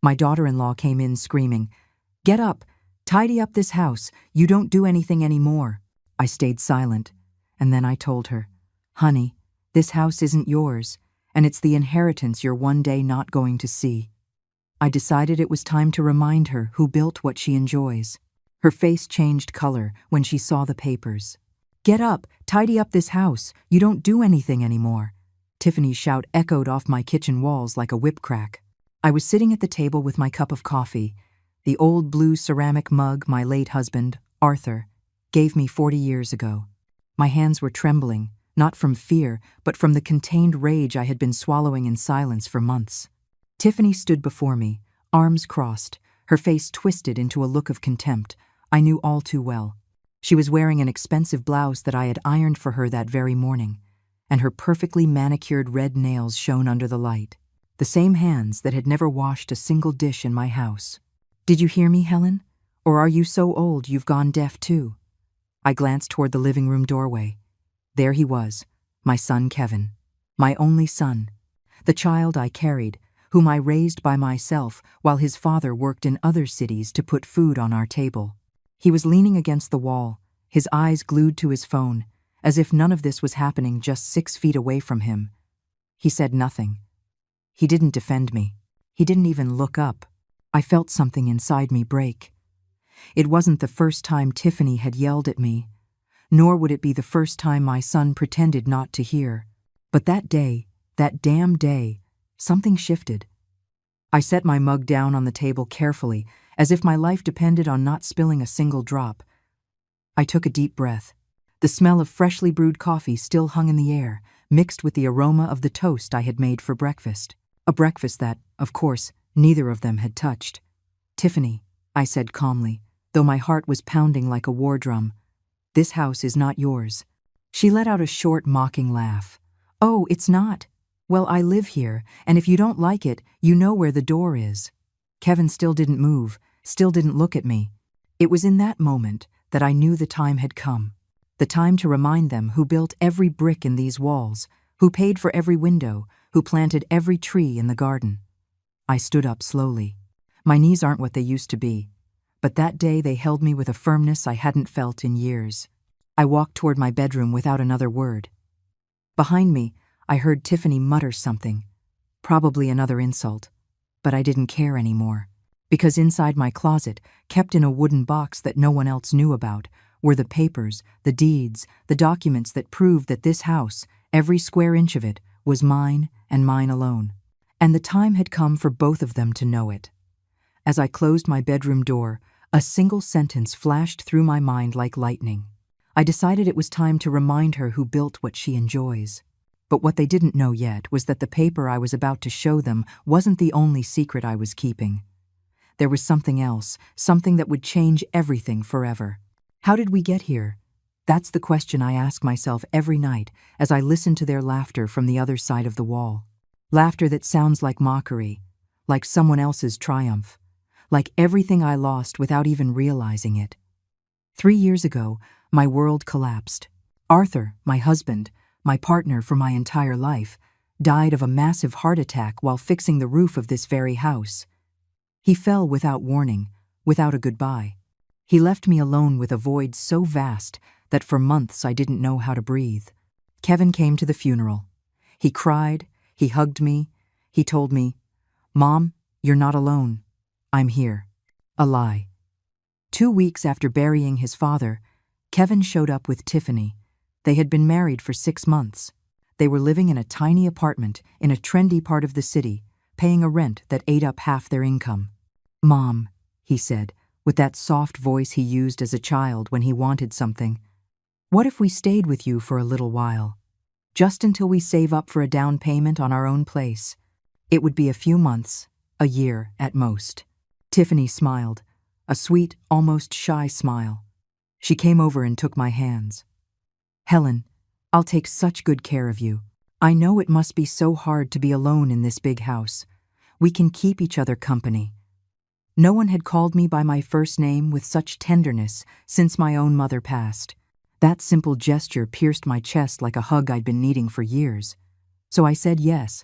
My daughter-in-law came in screaming, "Get up! Tidy up this house! You don't do anything anymore!" I stayed silent, and then I told her, "Honey, this house isn't yours, and it's the inheritance you're one day not going to see." I decided it was time to remind her who built what she enjoys. Her face changed color when she saw the papers. "Get up! Tidy up this house! You don't do anything anymore!" Tiffany's shout echoed off my kitchen walls like a whip crack. I was sitting at the table with my cup of coffee, the old blue ceramic mug my late husband, Arthur, gave me 40 years ago. My hands were trembling, not from fear, but from the contained rage I had been swallowing in silence for months. Tiffany stood before me, arms crossed, her face twisted into a look of contempt I knew all too well. She was wearing an expensive blouse that I had ironed for her that very morning, and her perfectly manicured red nails shone under the light, the same hands that had never washed a single dish in my house. "Did you hear me, Helen? Or are you so old you've gone deaf too?" I glanced toward the living room doorway. There he was, my son Kevin, my only son, the child I carried, whom I raised by myself while his father worked in other cities to put food on our table. He was leaning against the wall, his eyes glued to his phone, as if none of this was happening just 6 feet away from him. He said nothing. He didn't defend me. He didn't even look up. I felt something inside me break. It wasn't the first time Tiffany had yelled at me, nor would it be the first time my son pretended not to hear. But that day, that damn day, something shifted. I set my mug down on the table carefully, as if my life depended on not spilling a single drop. I took a deep breath. The smell of freshly brewed coffee still hung in the air, mixed with the aroma of the toast I had made for breakfast. A breakfast that, of course, neither of them had touched. "Tiffany," I said calmly, though my heart was pounding like a war drum, "this house is not yours." She let out a short, mocking laugh. "Oh, it's not? Well, I live here, and if you don't like it, you know where the door is." Kevin still didn't move, still didn't look at me. It was in that moment that I knew the time had come. The time to remind them who built every brick in these walls, who paid for every window, who planted every tree in the garden. I stood up slowly. My knees aren't what they used to be, but that day they held me with a firmness I hadn't felt in years. I walked toward my bedroom without another word. Behind me, I heard Tiffany mutter something, probably another insult, but I didn't care anymore, because inside my closet, kept in a wooden box that no one else knew about, were the papers, the deeds, the documents that proved that this house, every square inch of it, was mine and mine alone. And the time had come for both of them to know it. As I closed my bedroom door, a single sentence flashed through my mind like lightning. I decided it was time to remind her who built what she enjoys. But what they didn't know yet was that the paper I was about to show them wasn't the only secret I was keeping. There was something else, something that would change everything forever. How did we get here? That's the question I ask myself every night as I listen to their laughter from the other side of the wall. Laughter that sounds like mockery, like someone else's triumph, like everything I lost without even realizing it. 3 years ago, my world collapsed. Arthur, my husband, my partner for my entire life, died of a massive heart attack while fixing the roof of this very house. He fell without warning, without a goodbye. He left me alone with a void so vast that for months I didn't know how to breathe. Kevin came to the funeral. He cried, he hugged me, he told me, "Mom, you're not alone. I'm here." A lie. 2 weeks after burying his father, Kevin showed up with Tiffany. They had been married for 6 months. They were living in a tiny apartment in a trendy part of the city, paying a rent that ate up half their income. "Mom," he said, with that soft voice he used as a child when he wanted something, "what if we stayed with you for a little while? Just until we save up for a down payment on our own place. It would be a few months, a year at most." Tiffany smiled, a sweet, almost shy smile. She came over and took my hands. "Helen, I'll take such good care of you. I know it must be so hard to be alone in this big house. We can keep each other company." No one had called me by my first name with such tenderness since my own mother passed. That simple gesture pierced my chest like a hug I'd been needing for years. So I said yes.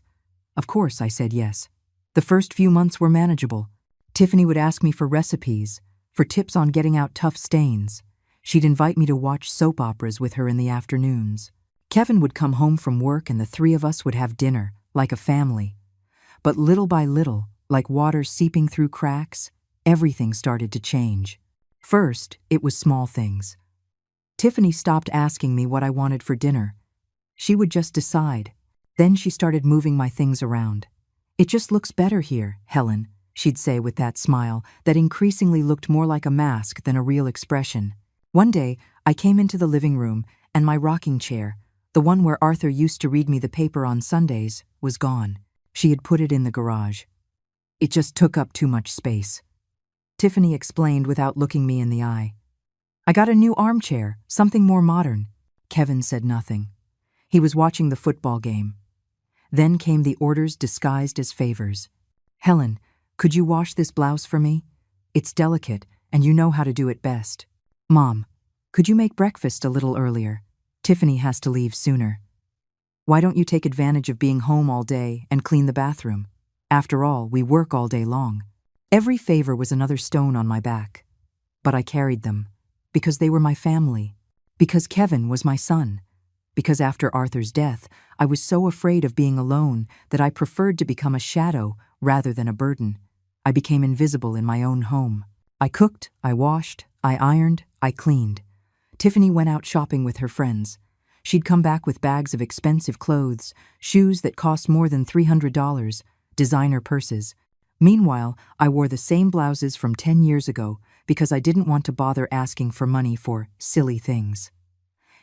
Of course I said yes. The first few months were manageable. Tiffany would ask me for recipes, for tips on getting out tough stains. She'd invite me to watch soap operas with her in the afternoons. Kevin would come home from work and the three of us would have dinner, like a family. But little by little, like water seeping through cracks, everything started to change. First, it was small things. Tiffany stopped asking me what I wanted for dinner. She would just decide. Then she started moving my things around. "It just looks better here, Helen," she'd say with that smile that increasingly looked more like a mask than a real expression. One day, I came into the living room and my rocking chair, the one where Arthur used to read me the paper on Sundays, was gone. She had put it in the garage. "It just took up too much space," Tiffany explained without looking me in the eye. "I got a new armchair, something more modern." Kevin said nothing. He was watching the football game. Then came the orders disguised as favors. "Helen, could you wash this blouse for me? It's delicate, and you know how to do it best." "Mom, could you make breakfast a little earlier? Tiffany has to leave sooner." "Why don't you take advantage of being home all day and clean the bathroom? After all, we work all day long." Every favor was another stone on my back. But I carried them, because they were my family, because Kevin was my son, because after Arthur's death, I was so afraid of being alone that I preferred to become a shadow rather than a burden. I became invisible in my own home. I cooked, I washed, I ironed, I cleaned. Tiffany went out shopping with her friends. She'd come back with bags of expensive clothes, shoes that cost more than $300, designer purses. Meanwhile, I wore the same blouses from 10 years ago because I didn't want to bother asking for money for silly things.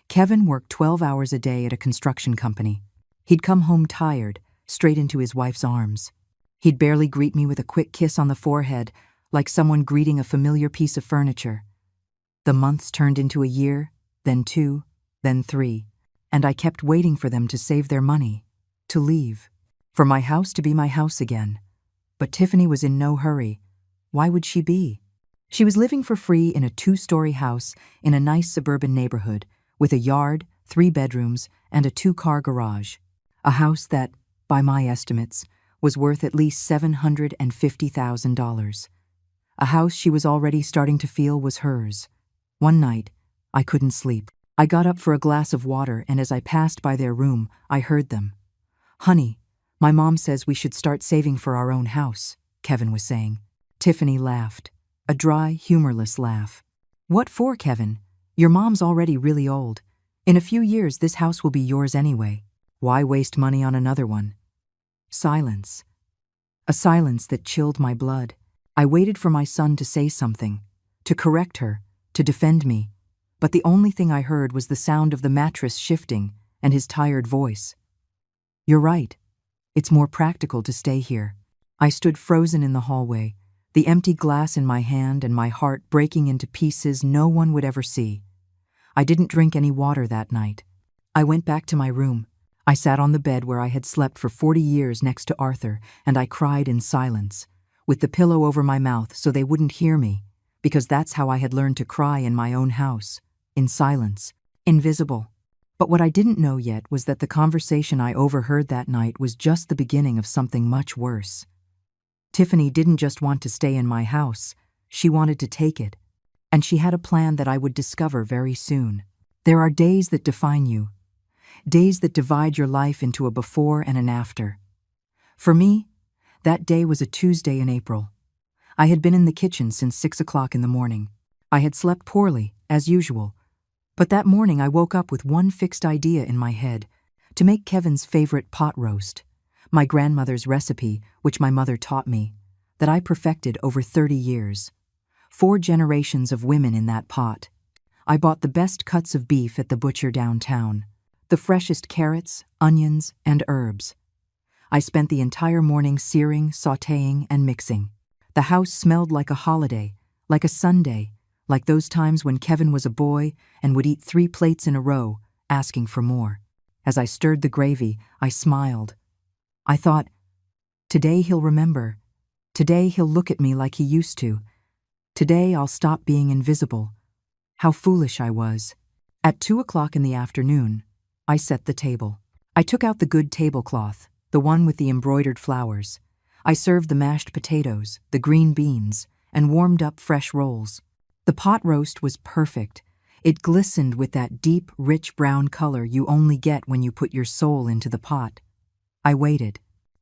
Kevin worked 12 hours a day at a construction company. He'd come home tired, straight into his wife's arms. He'd barely greet me with a quick kiss on the forehead, like someone greeting a familiar piece of furniture. The months turned into a year, then 2, then 3, and I kept waiting for them to save their money, to leave, for my house to be my house again. But Tiffany was in no hurry. Why would she be? She was living for free in a 2-story house in a nice suburban neighborhood, with a yard, 3 bedrooms, and a 2-car garage. A house that, by my estimates, was worth at least $750,000. A house she was already starting to feel was hers. One night, I couldn't sleep. I got up for a glass of water, and as I passed by their room, I heard them. "Honey, my mom says we should start saving for our own house," Kevin was saying. Tiffany laughed, a dry, humorless laugh. "What for, Kevin? Your mom's already really old. In a few years, this house will be yours anyway. Why waste money on another one?" Silence. A silence that chilled my blood. I waited for my son to say something, to correct her, to defend me, but the only thing I heard was the sound of the mattress shifting and his tired voice. "You're right. It's more practical to stay here." I stood frozen in the hallway, the empty glass in my hand and my heart breaking into pieces no one would ever see. I didn't drink any water that night. I went back to my room. I sat on the bed where I had slept for 40 years next to Arthur, and I cried in silence, with the pillow over my mouth so they wouldn't hear me, because that's how I had learned to cry in my own house, in silence, invisible. But what I didn't know yet was that the conversation I overheard that night was just the beginning of something much worse. Tiffany didn't just want to stay in my house, she wanted to take it. And she had a plan that I would discover very soon. There are days that define you, days that divide your life into a before and an after. For me, that day was a Tuesday in April. I had been in the kitchen since 6 o'clock in the morning. I had slept poorly, as usual. But that morning I woke up with one fixed idea in my head, to make Kevin's favorite pot roast, my grandmother's recipe, which my mother taught me, that I perfected over 30 years. 4 generations of women in that pot. I bought the best cuts of beef at the butcher downtown, the freshest carrots, onions, and herbs. I spent the entire morning searing, sautéing, and mixing. The house smelled like a holiday, like a Sunday, like those times when Kevin was a boy and would eat 3 plates in a row, asking for more. As I stirred the gravy, I smiled. I thought, today he'll remember. Today he'll look at me like he used to. Today I'll stop being invisible. How foolish I was. At 2 o'clock in the afternoon, I set the table. I took out the good tablecloth, the one with the embroidered flowers. I served the mashed potatoes, the green beans, and warmed up fresh rolls. The pot roast was perfect. It glistened with that deep, rich brown color you only get when you put your soul into the pot. I waited.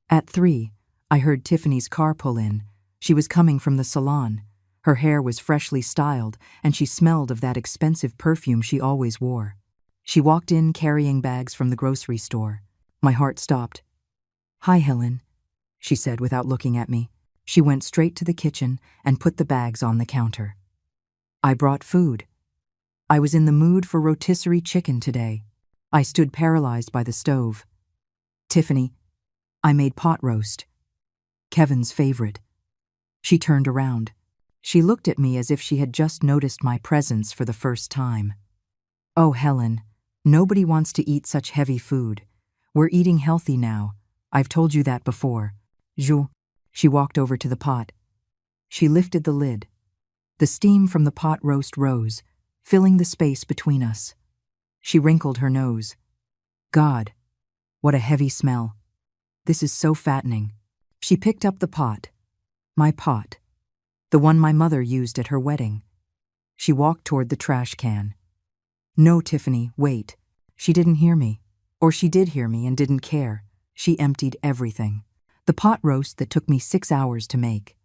At 3, I heard Tiffany's car pull in. She was coming from the salon. Her hair was freshly styled, and she smelled of that expensive perfume she always wore. She walked in carrying bags from the grocery store. My heart stopped. "Hi, Helen," she said without looking at me. She went straight to the kitchen and put the bags on the counter. I brought food. I was in the mood for rotisserie chicken today. I stood paralyzed by the stove. "Tiffany, I made pot roast. Kevin's favorite." She turned around. She looked at me as if she had just noticed my presence for the first time. "Oh, Helen, nobody wants to eat such heavy food. We're eating healthy now. I've told you that before." She walked over to the pot. She lifted the lid. The steam from the pot roast rose, filling the space between us. She wrinkled her nose. "God, what a heavy smell. This is so fattening." She picked up the pot. My pot. The one my mother used at her wedding. She walked toward the trash can. "No, Tiffany, wait." She didn't hear me. Or she did hear me and didn't care. She emptied everything. The pot roast that took me 6 hours to make.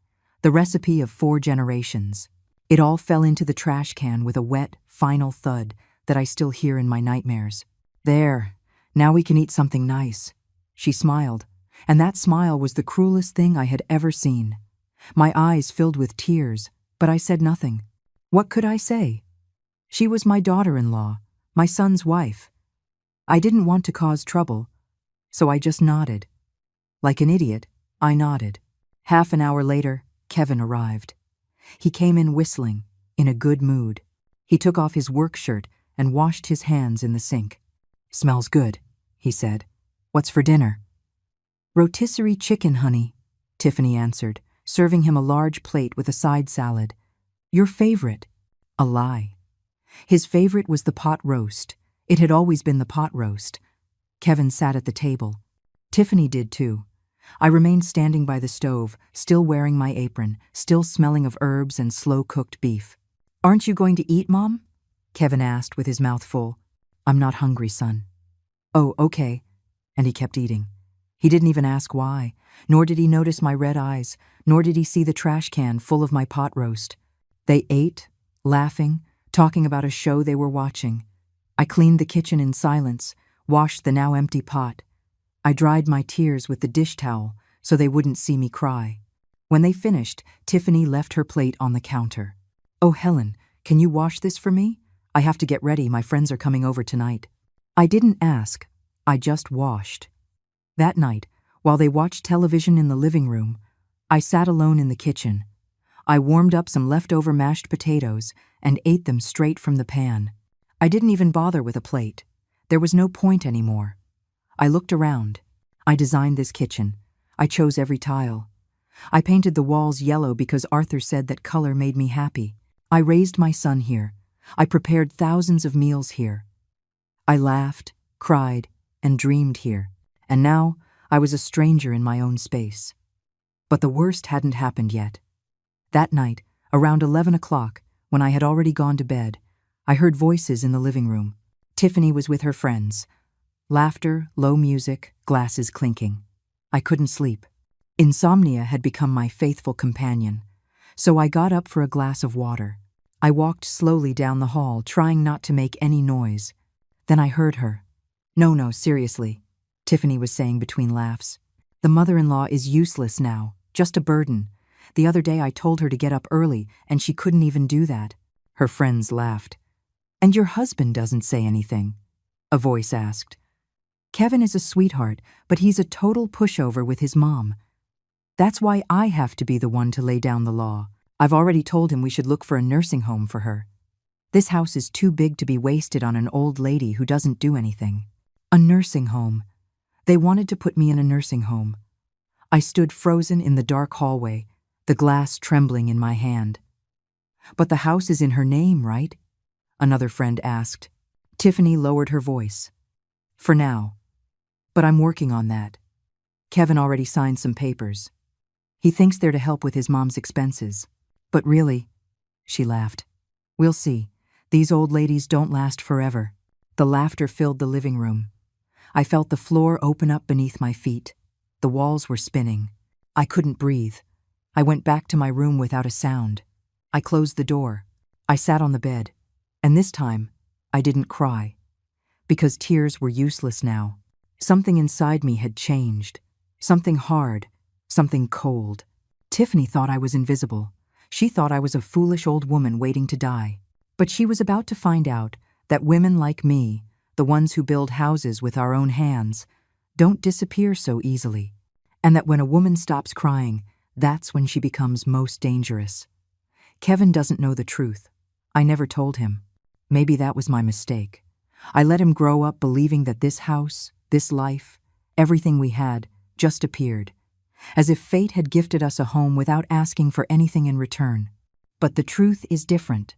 The recipe of 4 generations. It all fell into the trash can with a wet, final thud that I still hear in my nightmares. "There, now we can eat something nice." She smiled, and that smile was the cruelest thing I had ever seen. My eyes filled with tears, but I said nothing. What could I say? She was my daughter-in-law, my son's wife. I didn't want to cause trouble, so I just nodded. Like an idiot, I nodded. Half an hour later, Kevin arrived. He came in whistling, in a good mood. He took off his work shirt and washed his hands in the sink. "Smells good," he said. "What's for dinner?" "Rotisserie chicken, honey," Tiffany answered, serving him a large plate with a side salad. "Your favorite." A lie. His favorite was the pot roast. It had always been the pot roast. Kevin sat at the table. Tiffany did too. I remained standing by the stove, still wearing my apron, still smelling of herbs and slow-cooked beef. "Aren't you going to eat, Mom?" Kevin asked with his mouth full. "I'm not hungry, son." "Oh, okay." And he kept eating. He didn't even ask why, nor did he notice my red eyes, nor did he see the trash can full of my pot roast. They ate, laughing, talking about a show they were watching. I cleaned the kitchen in silence, washed the now empty pot. I dried my tears with the dish towel so they wouldn't see me cry. When they finished, Tiffany left her plate on the counter. "Oh, Helen, can you wash this for me? I have to get ready, my friends are coming over tonight." I didn't ask, I just washed. That night, while they watched television in the living room, I sat alone in the kitchen. I warmed up some leftover mashed potatoes and ate them straight from the pan. I didn't even bother with a plate. There was no point anymore. I looked around. I designed this kitchen. I chose every tile. I painted the walls yellow because Arthur said that color made me happy. I raised my son here. I prepared thousands of meals here. I laughed, cried, and dreamed here. And now I was a stranger in my own space. But the worst hadn't happened yet. That night, around 11 o'clock, when I had already gone to bed, I heard voices in the living room. Tiffany was with her friends. Laughter, low music, glasses clinking. I couldn't sleep. Insomnia had become my faithful companion, so I got up for a glass of water. I walked slowly down the hall, trying not to make any noise. Then I heard her. No, seriously," Tiffany was saying between laughs. "The mother-in-law is useless now, just a burden. The other day I told her to get up early, and she couldn't even do that." Her friends laughed. "And your husband doesn't say anything?" a voice asked. "Kevin is a sweetheart, but he's a total pushover with his mom. That's why I have to be the one to lay down the law. I've already told him we should look for a nursing home for her. This house is too big to be wasted on an old lady who doesn't do anything." A nursing home. They wanted to put me in a nursing home. I stood frozen in the dark hallway, the glass trembling in my hand. "But the house is in her name, right?" another friend asked. Tiffany lowered her voice. "For now. But I'm working on that. Kevin already signed some papers." He thinks they're to help with his mom's expenses. But really, she laughed. We'll see. These old ladies don't last forever. The laughter filled the living room. I felt the floor open up beneath my feet. The walls were spinning. I couldn't breathe. I went back to my room without a sound. I closed the door. I sat on the bed. And this time, I didn't cry. Because tears were useless now. Something inside me had changed. Something hard. Something cold. Tiffany thought I was invisible. She thought I was a foolish old woman waiting to die. But she was about to find out that women like me, the ones who build houses with our own hands, don't disappear so easily. And that when a woman stops crying, that's when she becomes most dangerous. Kevin doesn't know the truth. I never told him. Maybe that was my mistake. I let him grow up believing that this house, this life, everything we had, just appeared. As if fate had gifted us a home without asking for anything in return. But the truth is different.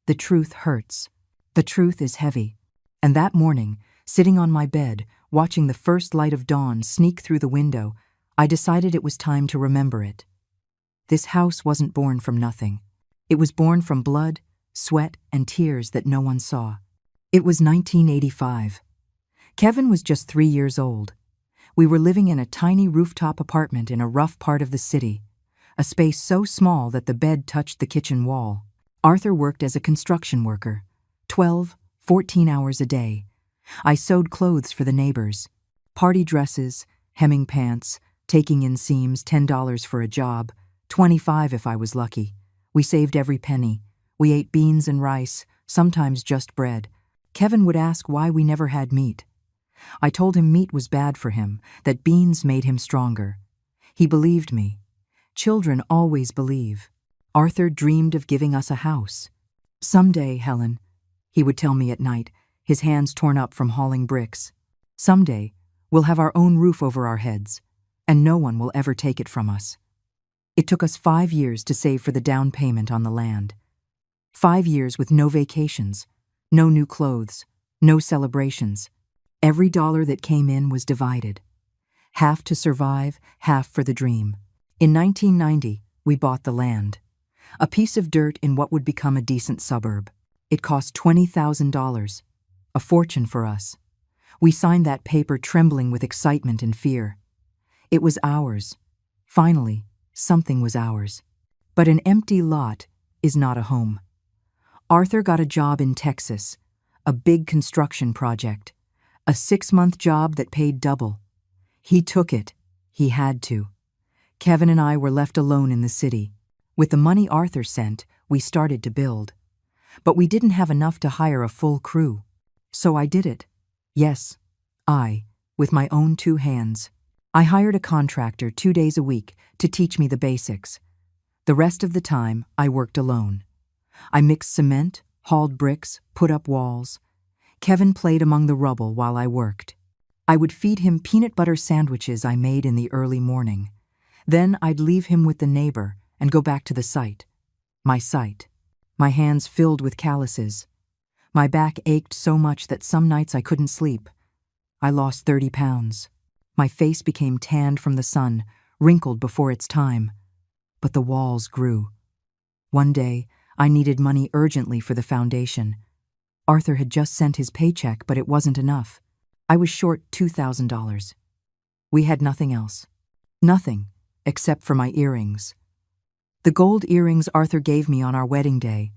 The truth hurts. The truth is heavy. And that morning, sitting on my bed, watching the first light of dawn sneak through the window, I decided it was time to remember it. This house wasn't born from nothing. It was born from blood, sweat, and tears that no one saw. It was 1985. Kevin was just 3 years old. We were living in a tiny rooftop apartment in a rough part of the city, a space so small that the bed touched the kitchen wall. Arthur worked as a construction worker, 12, 14 hours a day. I sewed clothes for the neighbors, party dresses, hemming pants, taking in seams, $10 for a job, 25 if I was lucky. We saved every penny. We ate beans and rice, sometimes just bread. Kevin would ask why we never had meat. I told him meat was bad for him, that beans made him stronger. He believed me. Children always believe. Arthur dreamed of giving us a house. Someday, Helen, he would tell me at night, his hands torn up from hauling bricks. Someday, we'll have our own roof over our heads, and no one will ever take it from us. It took us 5 years to save for the down payment on the land. 5 years with no vacations, no new clothes, no celebrations. Every dollar that came in was divided. Half to survive, half for the dream. In 1990, we bought the land. A piece of dirt in what would become a decent suburb. It cost $20,000, a fortune for us. We signed that paper trembling with excitement and fear. It was ours. Finally, something was ours. But an empty lot is not a home. Arthur got a job in Texas, a big construction project. A 6-month job that paid double. He took it. He had to. Kevin and I were left alone in the city. With the money Arthur sent, we started to build. But we didn't have enough to hire a full crew. So I did it. Yes, I, with my own 2 hands. I hired a contractor 2 days a week to teach me the basics. The rest of the time, I worked alone. I mixed cement, hauled bricks, put up walls. Kevin played among the rubble while I worked. I would feed him peanut butter sandwiches I made in the early morning. Then I'd leave him with the neighbor and go back to the site. My site. My hands filled with calluses. My back ached so much that some nights I couldn't sleep. I lost 30 pounds. My face became tanned from the sun, wrinkled before its time. But the walls grew. One day, I needed money urgently for the foundation. Arthur had just sent his paycheck, but it wasn't enough. I was short $2,000. We had nothing else. Nothing, except for my earrings. The gold earrings Arthur gave me on our wedding day.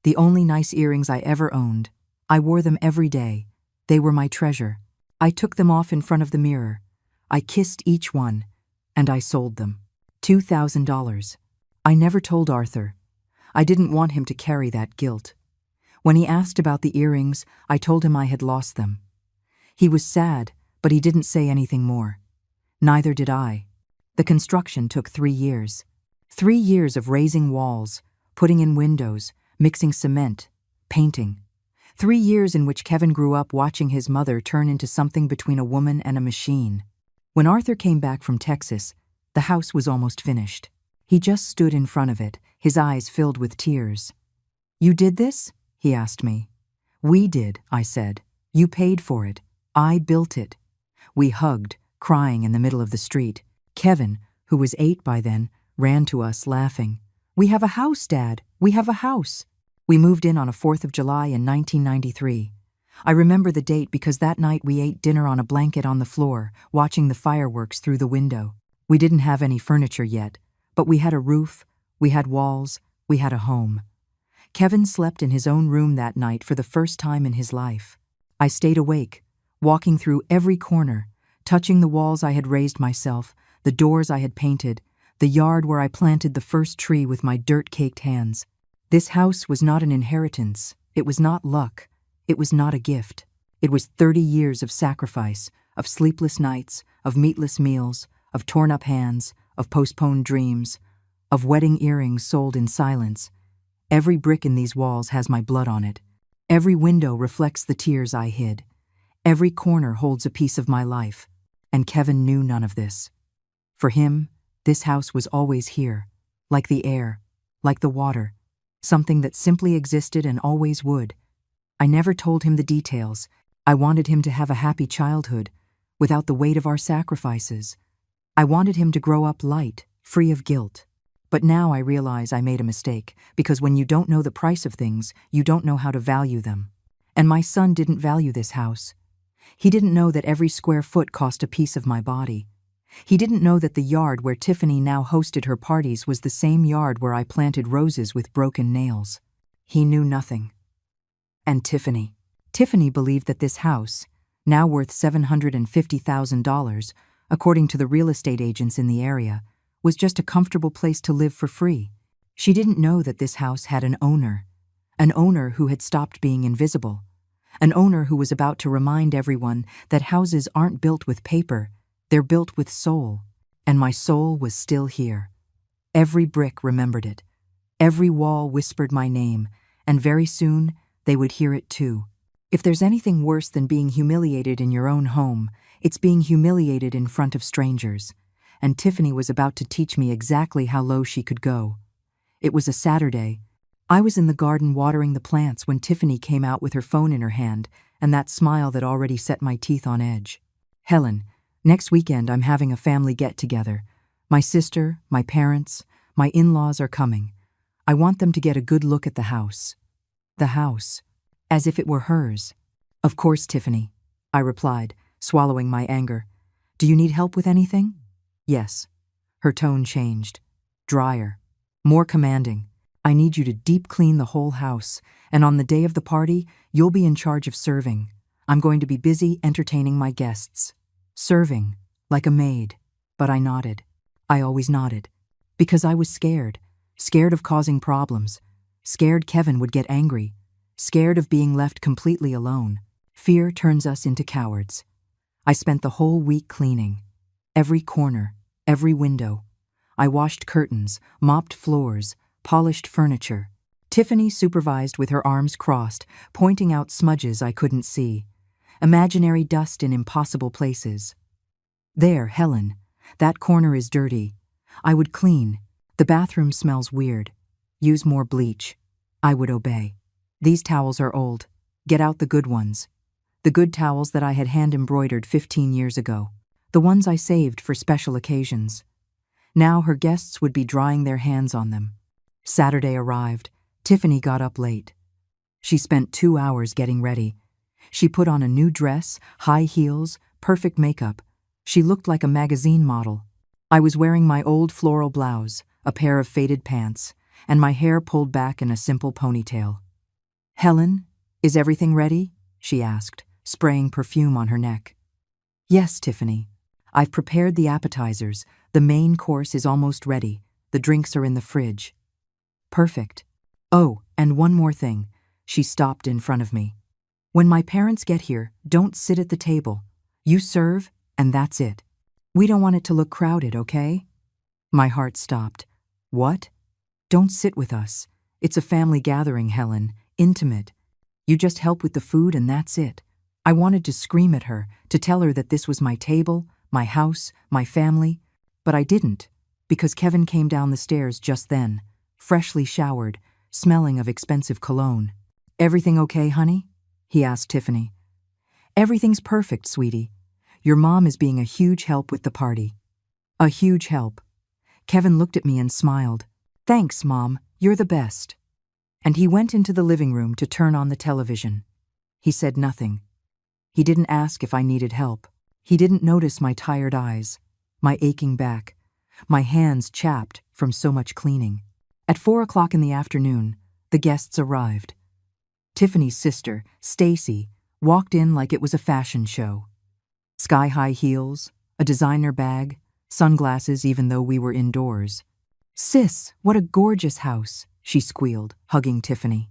The only nice earrings I ever owned. I wore them every day. They were my treasure. I took them off in front of the mirror. I kissed each one, and I sold them. $2,000. I never told Arthur. I didn't want him to carry that guilt. When he asked about the earrings, I told him I had lost them. He was sad, but he didn't say anything more. Neither did I. The construction took 3 years. 3 years of raising walls, putting in windows, mixing cement, painting. 3 years in which Kevin grew up watching his mother turn into something between a woman and a machine. When Arthur came back from Texas, the house was almost finished. He just stood in front of it, his eyes filled with tears. "You did this?" he asked me. "We did," I said. "You paid for it. I built it." We hugged, crying in the middle of the street. Kevin, who was 8 by then, ran to us laughing. "We have a house, Dad! We have a house!" We moved in on a 4th of July in 1993. I remember the date because that night we ate dinner on a blanket on the floor, watching the fireworks through the window. We didn't have any furniture yet, but we had a roof, we had walls, we had a home. Kevin slept in his own room that night for the first time in his life. I stayed awake, walking through every corner, touching the walls I had raised myself, the doors I had painted, the yard where I planted the first tree with my dirt-caked hands. This house was not an inheritance, it was not luck, it was not a gift. It was 30 years of sacrifice, of sleepless nights, of meatless meals, of torn-up hands, of postponed dreams, of wedding earrings sold in silence. Every brick in these walls has my blood on it. Every window reflects the tears I hid. Every corner holds a piece of my life. And Kevin knew none of this. For him, this house was always here, like the air, like the water, something that simply existed and always would. I never told him the details. I wanted him to have a happy childhood, without the weight of our sacrifices. I wanted him to grow up light, free of guilt. But now I realize I made a mistake, because when you don't know the price of things, you don't know how to value them. And my son didn't value this house. He didn't know that every square foot cost a piece of my body. He didn't know that the yard where Tiffany now hosted her parties was the same yard where I planted roses with broken nails. He knew nothing. And Tiffany. Tiffany believed that this house, now worth $750,000, according to the real estate agents in the area, was just a comfortable place to live for free. She didn't know that this house had an owner who had stopped being invisible, an owner who was about to remind everyone that houses aren't built with paper, they're built with soul. And my soul was still here. Every brick remembered it. Every wall whispered my name, and very soon they would hear it too. If there's anything worse than being humiliated in your own home, it's being humiliated in front of strangers. And Tiffany was about to teach me exactly how low she could go. It was a Saturday. I was in the garden watering the plants when Tiffany came out with her phone in her hand and that smile that already set my teeth on edge. "Helen, next weekend I'm having a family get-together. My sister, my parents, my in-laws are coming. I want them to get a good look at the house." The house. As if it were hers. "Of course, Tiffany," I replied, swallowing my anger. "Do you need help with anything?" "Yes." Her tone changed. Drier. More commanding. "I need you to deep clean the whole house, and on the day of the party, you'll be in charge of serving. I'm going to be busy entertaining my guests." Serving, like a maid. But I nodded. I always nodded. Because I was scared. Scared of causing problems. Scared Kevin would get angry. Scared of being left completely alone. Fear turns us into cowards. I spent the whole week cleaning. Every corner, every window. I washed curtains, mopped floors, polished furniture. Tiffany supervised with her arms crossed, pointing out smudges I couldn't see. Imaginary dust in impossible places. "There, Helen. That corner is dirty. I would clean. The bathroom smells weird. Use more bleach." I would obey. "These towels are old. Get out the good ones." The good towels that I had hand-embroidered 15 years ago. The ones I saved for special occasions. Now her guests would be drying their hands on them. Saturday arrived. Tiffany got up late. She spent 2 hours getting ready. She put on a new dress, high heels, perfect makeup. She looked like a magazine model. I was wearing my old floral blouse, a pair of faded pants, and my hair pulled back in a simple ponytail. "Helen, is everything ready?" she asked, spraying perfume on her neck. "Yes, Tiffany. I've prepared the appetizers. The main course is almost ready. The drinks are in the fridge." "Perfect. Oh, and one more thing." She stopped in front of me. "When my parents get here, don't sit at the table. You serve, and that's it. We don't want it to look crowded, okay?" My heart stopped. "What?" "Don't sit with us. It's a family gathering, Helen. Intimate. You just help with the food and that's it." I wanted to scream at her, to tell her that this was my table, my house, my family, but I didn't, because Kevin came down the stairs just then, freshly showered, smelling of expensive cologne. "Everything okay, honey?" he asked Tiffany. "Everything's perfect, sweetie. Your mom is being a huge help with the party." "A huge help." Kevin looked at me and smiled. "Thanks, Mom, you're the best." And he went into the living room to turn on the television. He said nothing. He didn't ask if I needed help. He didn't notice my tired eyes, my aching back, my hands chapped from so much cleaning. At 4 o'clock in the afternoon, the guests arrived. Tiffany's sister, Stacy, walked in like it was a fashion show. Sky-high heels, a designer bag, sunglasses even though we were indoors. "Sis, what a gorgeous house," she squealed, hugging Tiffany.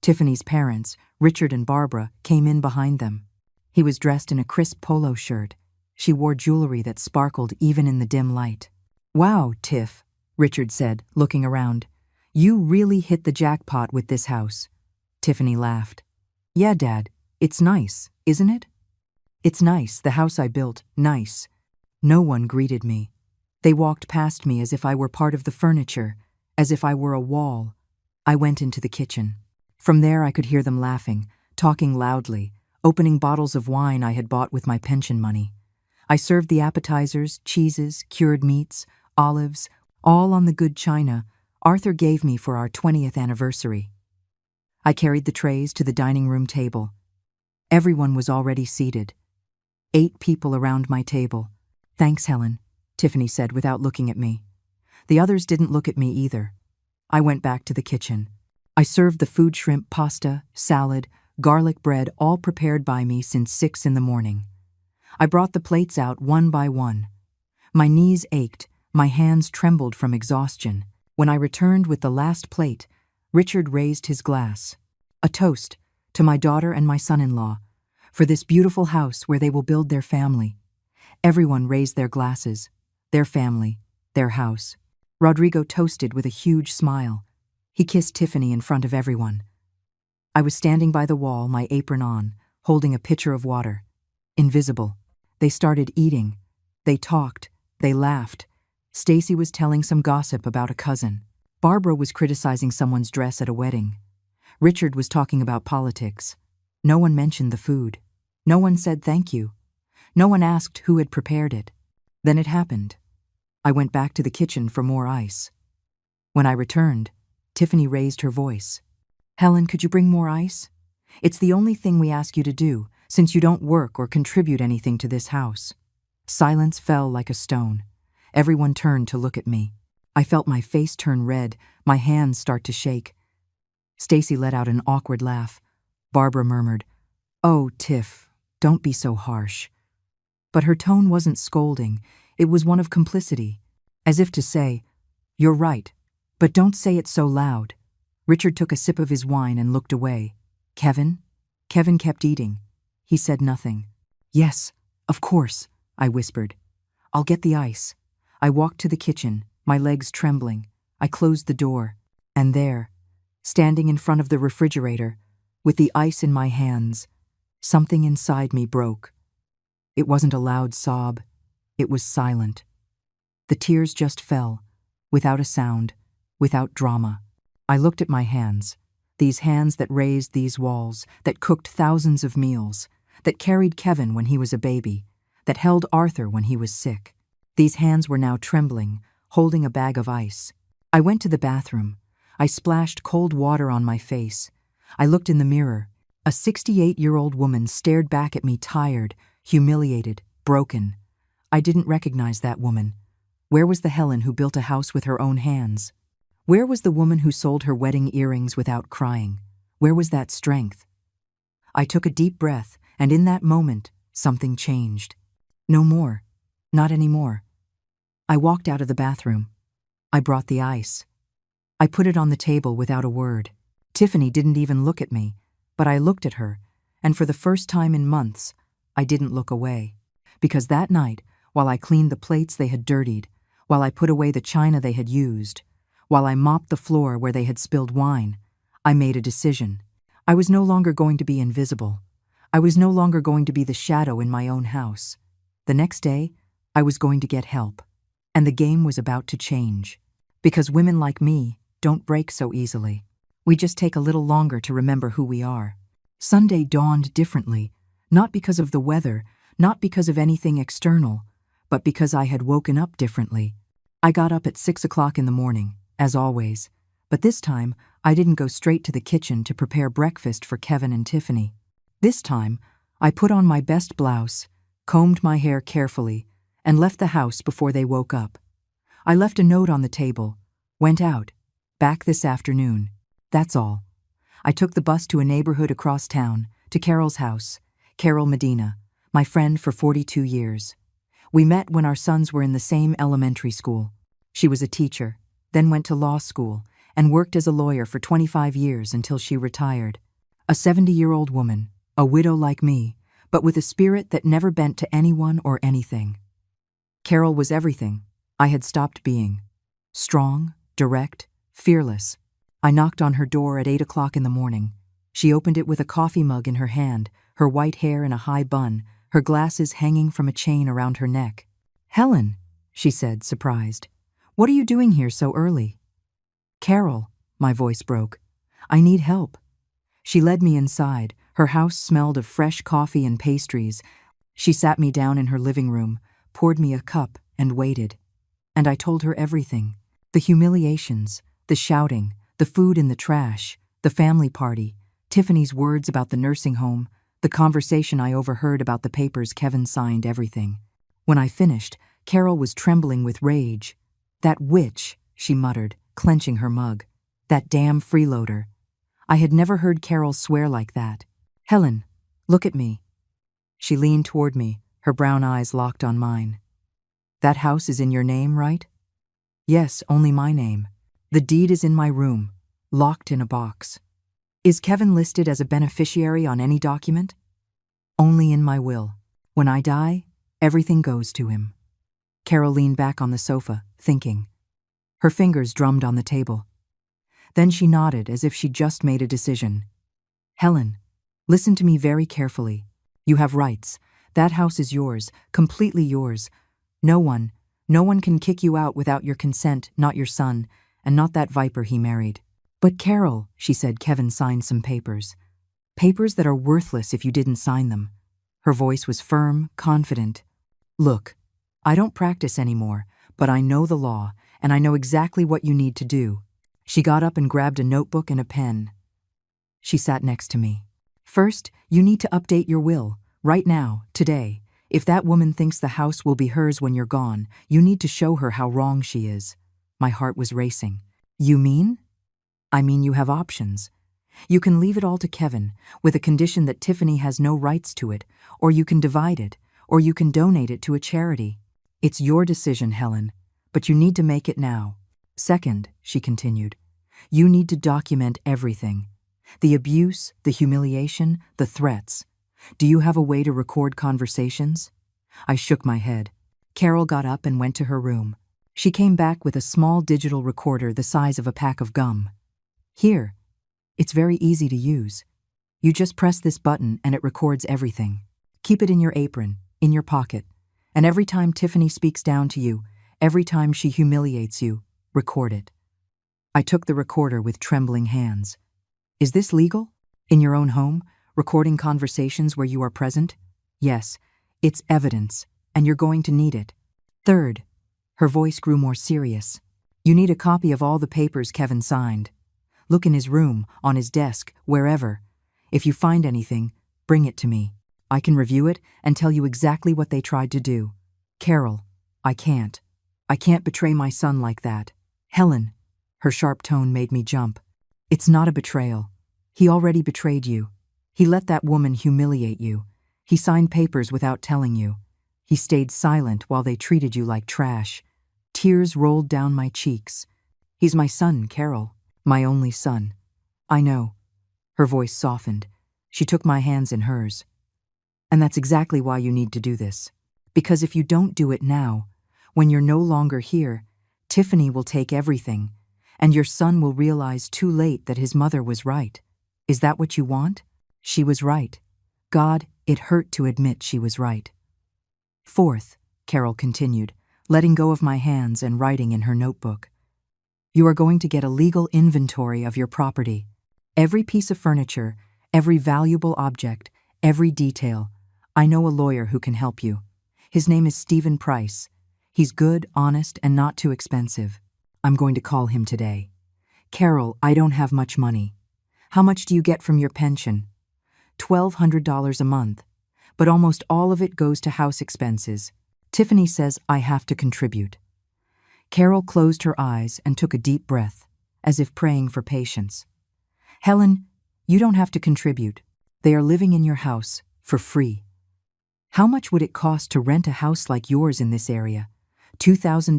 Tiffany's parents, Richard and Barbara, came in behind them. He was dressed in a crisp polo shirt. She wore jewelry that sparkled even in the dim light. "Wow, Tiff," Richard said, looking around. "You really hit the jackpot with this house." Tiffany laughed. "Yeah, Dad, it's nice, isn't it?" "It's nice, the house I built, nice." No one greeted me. They walked past me as if I were part of the furniture, as if I were a wall. I went into the kitchen. From there I could hear them laughing, talking loudly, opening bottles of wine I had bought with my pension money. I served the appetizers, cheeses, cured meats, olives, all on the good china Arthur gave me for our 20th anniversary. I carried the trays to the dining room table. Everyone was already seated. 8 people around my table. "Thanks, Helen," Tiffany said without looking at me. The others didn't look at me either. I went back to the kitchen. I served the food, shrimp, pasta, salad, garlic bread, all prepared by me since 6 in the morning. I brought the plates out one by one. My knees ached, my hands trembled from exhaustion. When I returned with the last plate, Richard raised his glass. A toast to my daughter and my son-in-law, for this beautiful house where they will build their family. Everyone raised their glasses, their family, their house. Rodrigo toasted with a huge smile. He kissed Tiffany in front of everyone. I was standing by the wall, my apron on, holding a pitcher of water. Invisible. They started eating. They talked. They laughed. Stacy was telling some gossip about a cousin. Barbara was criticizing someone's dress at a wedding. Richard was talking about politics. No one mentioned the food. No one said thank you. No one asked who had prepared it. Then it happened. I went back to the kitchen for more ice. When I returned, Tiffany raised her voice. "Helen, could you bring more ice? It's the only thing we ask you to do, since you don't work or contribute anything to this house." Silence fell like a stone. Everyone turned to look at me. I felt my face turn red, my hands start to shake. Stacy let out an awkward laugh. Barbara murmured, "Oh, Tiff, don't be so harsh." But her tone wasn't scolding, it was one of complicity, as if to say, "You're right, but don't say it so loud." Richard took a sip of his wine and looked away. "Kevin?" Kevin kept eating. He said nothing. "Yes, of course," I whispered. "I'll get the ice." I walked to the kitchen, my legs trembling. I closed the door, and there, standing in front of the refrigerator, with the ice in my hands, something inside me broke. It wasn't a loud sob. It was silent. The tears just fell, without a sound, without drama. I looked at my hands, these hands that raised these walls, that cooked thousands of meals, that carried Kevin when he was a baby, that held Arthur when he was sick. These hands were now trembling, holding a bag of ice. I went to the bathroom. I splashed cold water on my face. I looked in the mirror. A 68-year-old woman stared back at me, tired, humiliated, broken. I didn't recognize that woman. Where was the Helen who built a house with her own hands? Where was the woman who sold her wedding earrings without crying? Where was that strength? I took a deep breath, and in that moment, something changed. No more. Not anymore. I walked out of the bathroom. I brought the ice. I put it on the table without a word. Tiffany didn't even look at me, but I looked at her, and for the first time in months, I didn't look away. Because that night, while I cleaned the plates they had dirtied, while I put away the china they had used, while I mopped the floor where they had spilled wine, I made a decision. I was no longer going to be invisible. I was no longer going to be the shadow in my own house. The next day, I was going to get help. And the game was about to change. Because women like me don't break so easily. We just take a little longer to remember who we are. Sunday dawned differently, not because of the weather, not because of anything external, but because I had woken up differently. I got up at 6 o'clock in the morning, as always, but this time I didn't go straight to the kitchen to prepare breakfast for Kevin and Tiffany. This time, I put on my best blouse, combed my hair carefully, and left the house before they woke up. I left a note on the table, went out, back this afternoon. That's all. I took the bus to a neighborhood across town, to Carol's house, Carol Medina, my friend for 42 years. We met when our sons were in the same elementary school. She was a teacher, then went to law school, and worked as a lawyer for 25 years until she retired. A 70-year-old woman, a widow like me, but with a spirit that never bent to anyone or anything. Carol was everything I had stopped being. Strong, direct, fearless. I knocked on her door at 8 o'clock in the morning. She opened it with a coffee mug in her hand, her white hair in a high bun, her glasses hanging from a chain around her neck. "Helen," she said, surprised. "What are you doing here so early?" "Carol," my voice broke. "I need help." She led me inside. Her house smelled of fresh coffee and pastries. She sat me down in her living room, poured me a cup, and waited. And I told her everything. The humiliations, the shouting, the food in the trash, the family party, Tiffany's words about the nursing home, the conversation I overheard about the papers Kevin signed, everything. When I finished, Carol was trembling with rage. "That witch," she muttered, clenching her mug. "That damn freeloader." I had never heard Carol swear like that. "Helen, look at me." She leaned toward me, her brown eyes locked on mine. "That house is in your name, right?" "Yes, only my name. The deed is in my room, locked in a box." "Is Kevin listed as a beneficiary on any document?" "Only in my will. When I die, everything goes to him." Carol leaned back on the sofa, thinking. Her fingers drummed on the table. Then she nodded as if she'd just made a decision. "Helen, listen to me very carefully. You have rights. That house is yours, completely yours. No one can kick you out without your consent, not your son, and not that viper he married." "But Carol," she said, "Kevin signed some papers. Papers that are worthless if you didn't sign them." Her voice was firm, confident. "Look, I don't practice anymore, but I know the law, and I know exactly what you need to do." She got up and grabbed a notebook and a pen. She sat next to me. "First, you need to update your will, right now, today. If that woman thinks the house will be hers when you're gone, you need to show her how wrong she is." My heart was racing. "You mean?" "I mean you have options. You can leave it all to Kevin, with a condition that Tiffany has no rights to it, or you can divide it, or you can donate it to a charity. It's your decision, Helen, but you need to make it now. Second," she continued, "you need to document everything. The abuse, the humiliation, the threats. Do you have a way to record conversations?" I shook my head. Carol got up and went to her room. She came back with a small digital recorder the size of a pack of gum. "Here. It's very easy to use. You just press this button and it records everything. Keep it in your apron, in your pocket, and every time Tiffany speaks down to you, every time she humiliates you, record it." I took the recorder with trembling hands. "Is this legal? In your own home, recording conversations where you are present?" "Yes, it's evidence, and you're going to need it. Third," her voice grew more serious, "you need a copy of all the papers Kevin signed. Look in his room, on his desk, wherever. If you find anything, bring it to me. I can review it and tell you exactly what they tried to do. Carol, I can't. I can't betray my son like that. Helen," her sharp tone made me jump. "It's not a betrayal. He already betrayed you. He let that woman humiliate you. He signed papers without telling you. He stayed silent while they treated you like trash." Tears rolled down my cheeks. "He's my son, Carol. My only son." "I know." Her voice softened. She took my hands in hers. "And that's exactly why you need to do this. Because if you don't do it now, when you're no longer here, Tiffany will take everything, and your son will realize too late that his mother was right. Is that what you want? She was right. God, it hurt to admit she was right." Fourth, Carol continued, letting go of my hands and writing in her notebook. "You are going to get a legal inventory of your property. Every piece of furniture, every valuable object, every detail. I know a lawyer who can help you. His name is Stephen Price. He's good, honest, and not too expensive. I'm going to call him today. Carol, I don't have much money. How much do you get from your pension? $1,200 a month, but almost all of it goes to house expenses. Tiffany says I have to contribute. Carol closed her eyes and took a deep breath, as if praying for patience. Helen, you don't have to contribute. They are living in your house for free. How much would it cost to rent a house like yours in this area? $2,000?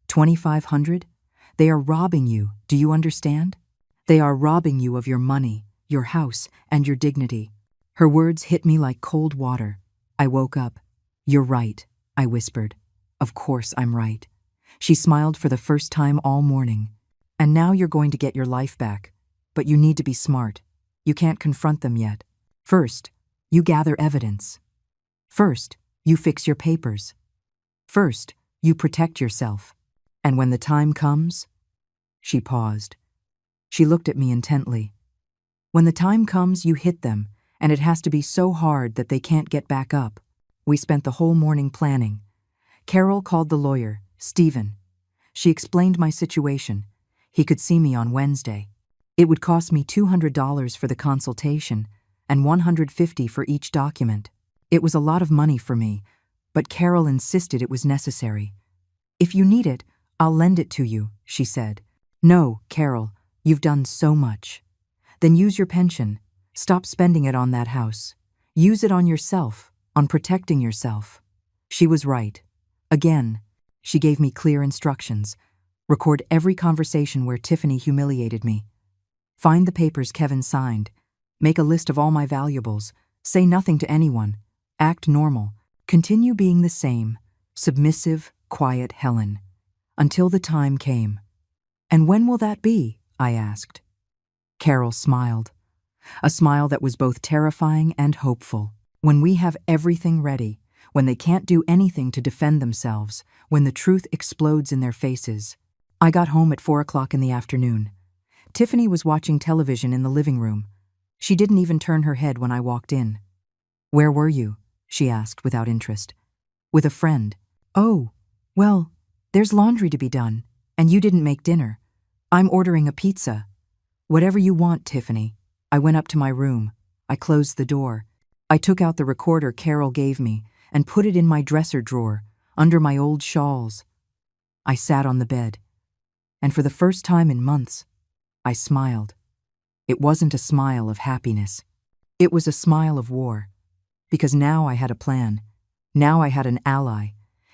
$2,500? They are robbing you, do you understand? They are robbing you of your money, your house, and your dignity. Her words hit me like cold water. I woke up. You're right, I whispered. Of course I'm right. She smiled for the first time all morning. And now you're going to get your life back. But you need to be smart. You can't confront them yet. First, you gather evidence. First, you fix your papers. First, you protect yourself. And when the time comes... She paused. She looked at me intently. When the time comes, you hit them, and it has to be so hard that they can't get back up. We spent the whole morning planning. Carol called the lawyer, Stephen. She explained my situation. He could see me on Wednesday. It would cost me $200 for the consultation and $150 for each document. It was a lot of money for me, but Carol insisted it was necessary. If you need it, I'll lend it to you, she said. No, Carol, you've done so much. Then use your pension. Stop spending it on that house. Use it on yourself, on protecting yourself. She was right. Again, she gave me clear instructions. Record every conversation where Tiffany humiliated me. Find the papers Kevin signed. Make a list of all my valuables. Say nothing to anyone. Act normal. Continue being the same, submissive, quiet Helen. Until the time came. And when will that be? I asked. Carol smiled. A smile that was both terrifying and hopeful. When we have everything ready, when they can't do anything to defend themselves, when the truth explodes in their faces. I got home at 4 o'clock in the afternoon. Tiffany was watching television in the living room. She didn't even turn her head when I walked in. Where were you? She asked without interest. With a friend. Oh, well, there's laundry to be done, and you didn't make dinner. I'm ordering a pizza. Whatever you want, Tiffany. I went up to my room. I closed the door. I took out the recorder Carol gave me and put it in my dresser drawer, under my old shawls. I sat on the bed, and for the first time in months, I smiled. It wasn't a smile of happiness. It was a smile of war. Because now I had a plan. Now I had an ally.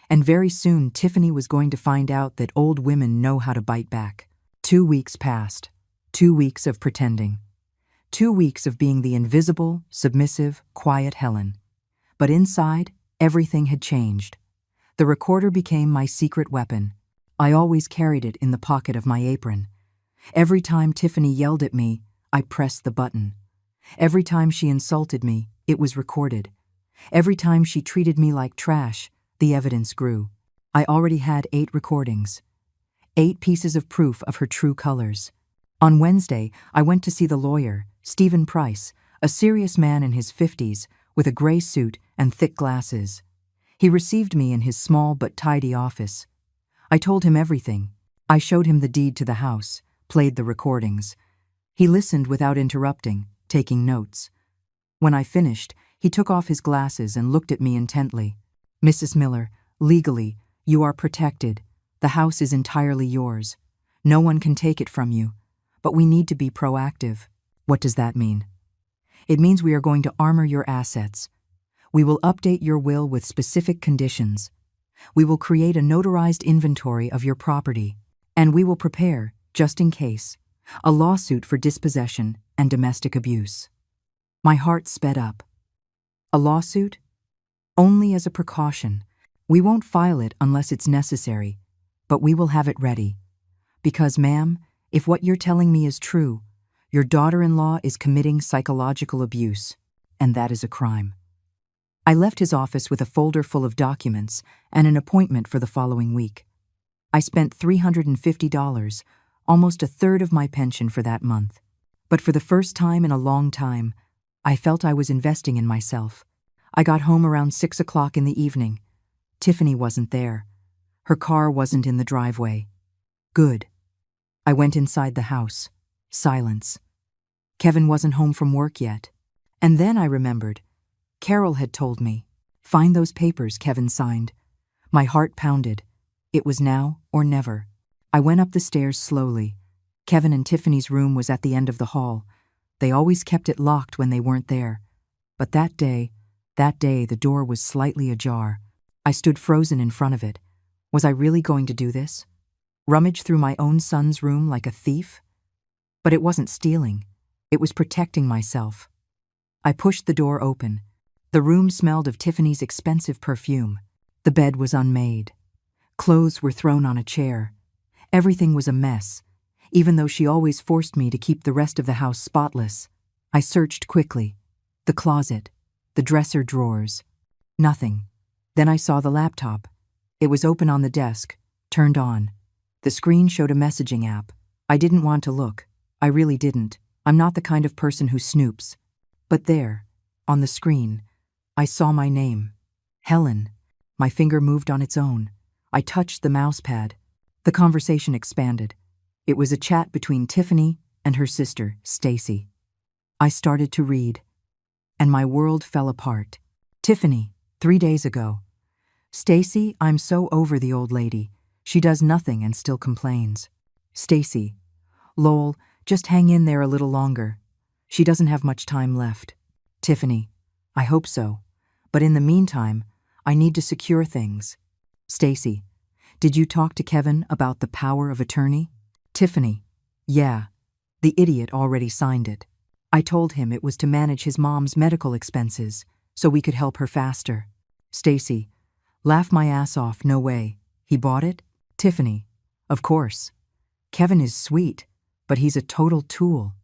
And very soon Tiffany was going to find out that old women know how to bite back. 2 weeks passed. 2 weeks of pretending. 2 weeks of being the invisible, submissive, quiet Helen. But inside, everything had changed. The recorder became my secret weapon. I always carried it in the pocket of my apron. Every time Tiffany yelled at me, I pressed the button. Every time she insulted me, it was recorded. Every time she treated me like trash, the evidence grew. I already had 8 recordings. 8 pieces of proof of her true colors. On Wednesday, I went to see the lawyer, Stephen Price, a serious man in his 50s, with a gray suit and thick glasses. He received me in his small but tidy office. I told him everything. I showed him the deed to the house, played the recordings. He listened without interrupting, taking notes. When I finished, he took off his glasses and looked at me intently. Mrs. Miller, legally, you are protected. The house is entirely yours. No one can take it from you. But we need to be proactive. What does that mean? It means we are going to armor your assets. We will update your will with specific conditions. We will create a notarized inventory of your property. And we will prepare, just in case, a lawsuit for dispossession and domestic abuse. My heart sped up. A lawsuit? Only as a precaution. We won't file it unless it's necessary, but we will have it ready. Because, ma'am, if what you're telling me is true, your daughter-in-law is committing psychological abuse, and that is a crime. I left his office with a folder full of documents and an appointment for the following week. I spent $350, almost a third of my pension for that month. But for the first time in a long time, I felt I was investing in myself. I got home around 6 o'clock in the evening. Tiffany wasn't there. Her car wasn't in the driveway. Good. I went inside the house. Silence. Kevin wasn't home from work yet. And then I remembered. Carol had told me. Find those papers Kevin signed. My heart pounded. It was now or never. I went up the stairs slowly. Kevin and Tiffany's room was at the end of the hall. They always kept it locked when they weren't there. But that day, the door was slightly ajar. I stood frozen in front of it. Was I really going to do this? Rummage through my own son's room like a thief? But it wasn't stealing. It was protecting myself. I pushed the door open. The room smelled of Tiffany's expensive perfume. The bed was unmade. Clothes were thrown on a chair. Everything was a mess, even though she always forced me to keep the rest of the house spotless. I searched quickly. The closet, the dresser drawers. Nothing. Then I saw the laptop. It was open on the desk, turned on. The screen showed a messaging app. I didn't want to look. I really didn't. I'm not the kind of person who snoops. But there, on the screen, I saw my name. Helen. My finger moved on its own. I touched the mouse pad. The conversation expanded. It was a chat between Tiffany and her sister, Stacy. I started to read, and my world fell apart. Tiffany, 3 days ago. Stacy, I'm so over the old lady. She does nothing and still complains. Stacy, lol, just hang in there a little longer. She doesn't have much time left. Tiffany, I hope so. But in the meantime, I need to secure things. Stacy, did you talk to Kevin about the power of attorney? Tiffany, yeah. The idiot already signed it. I told him it was to manage his mom's medical expenses, so we could help her faster. Stacy, laugh my ass off, no way. He bought it? Tiffany, of course. Kevin is sweet, but he's a total tool.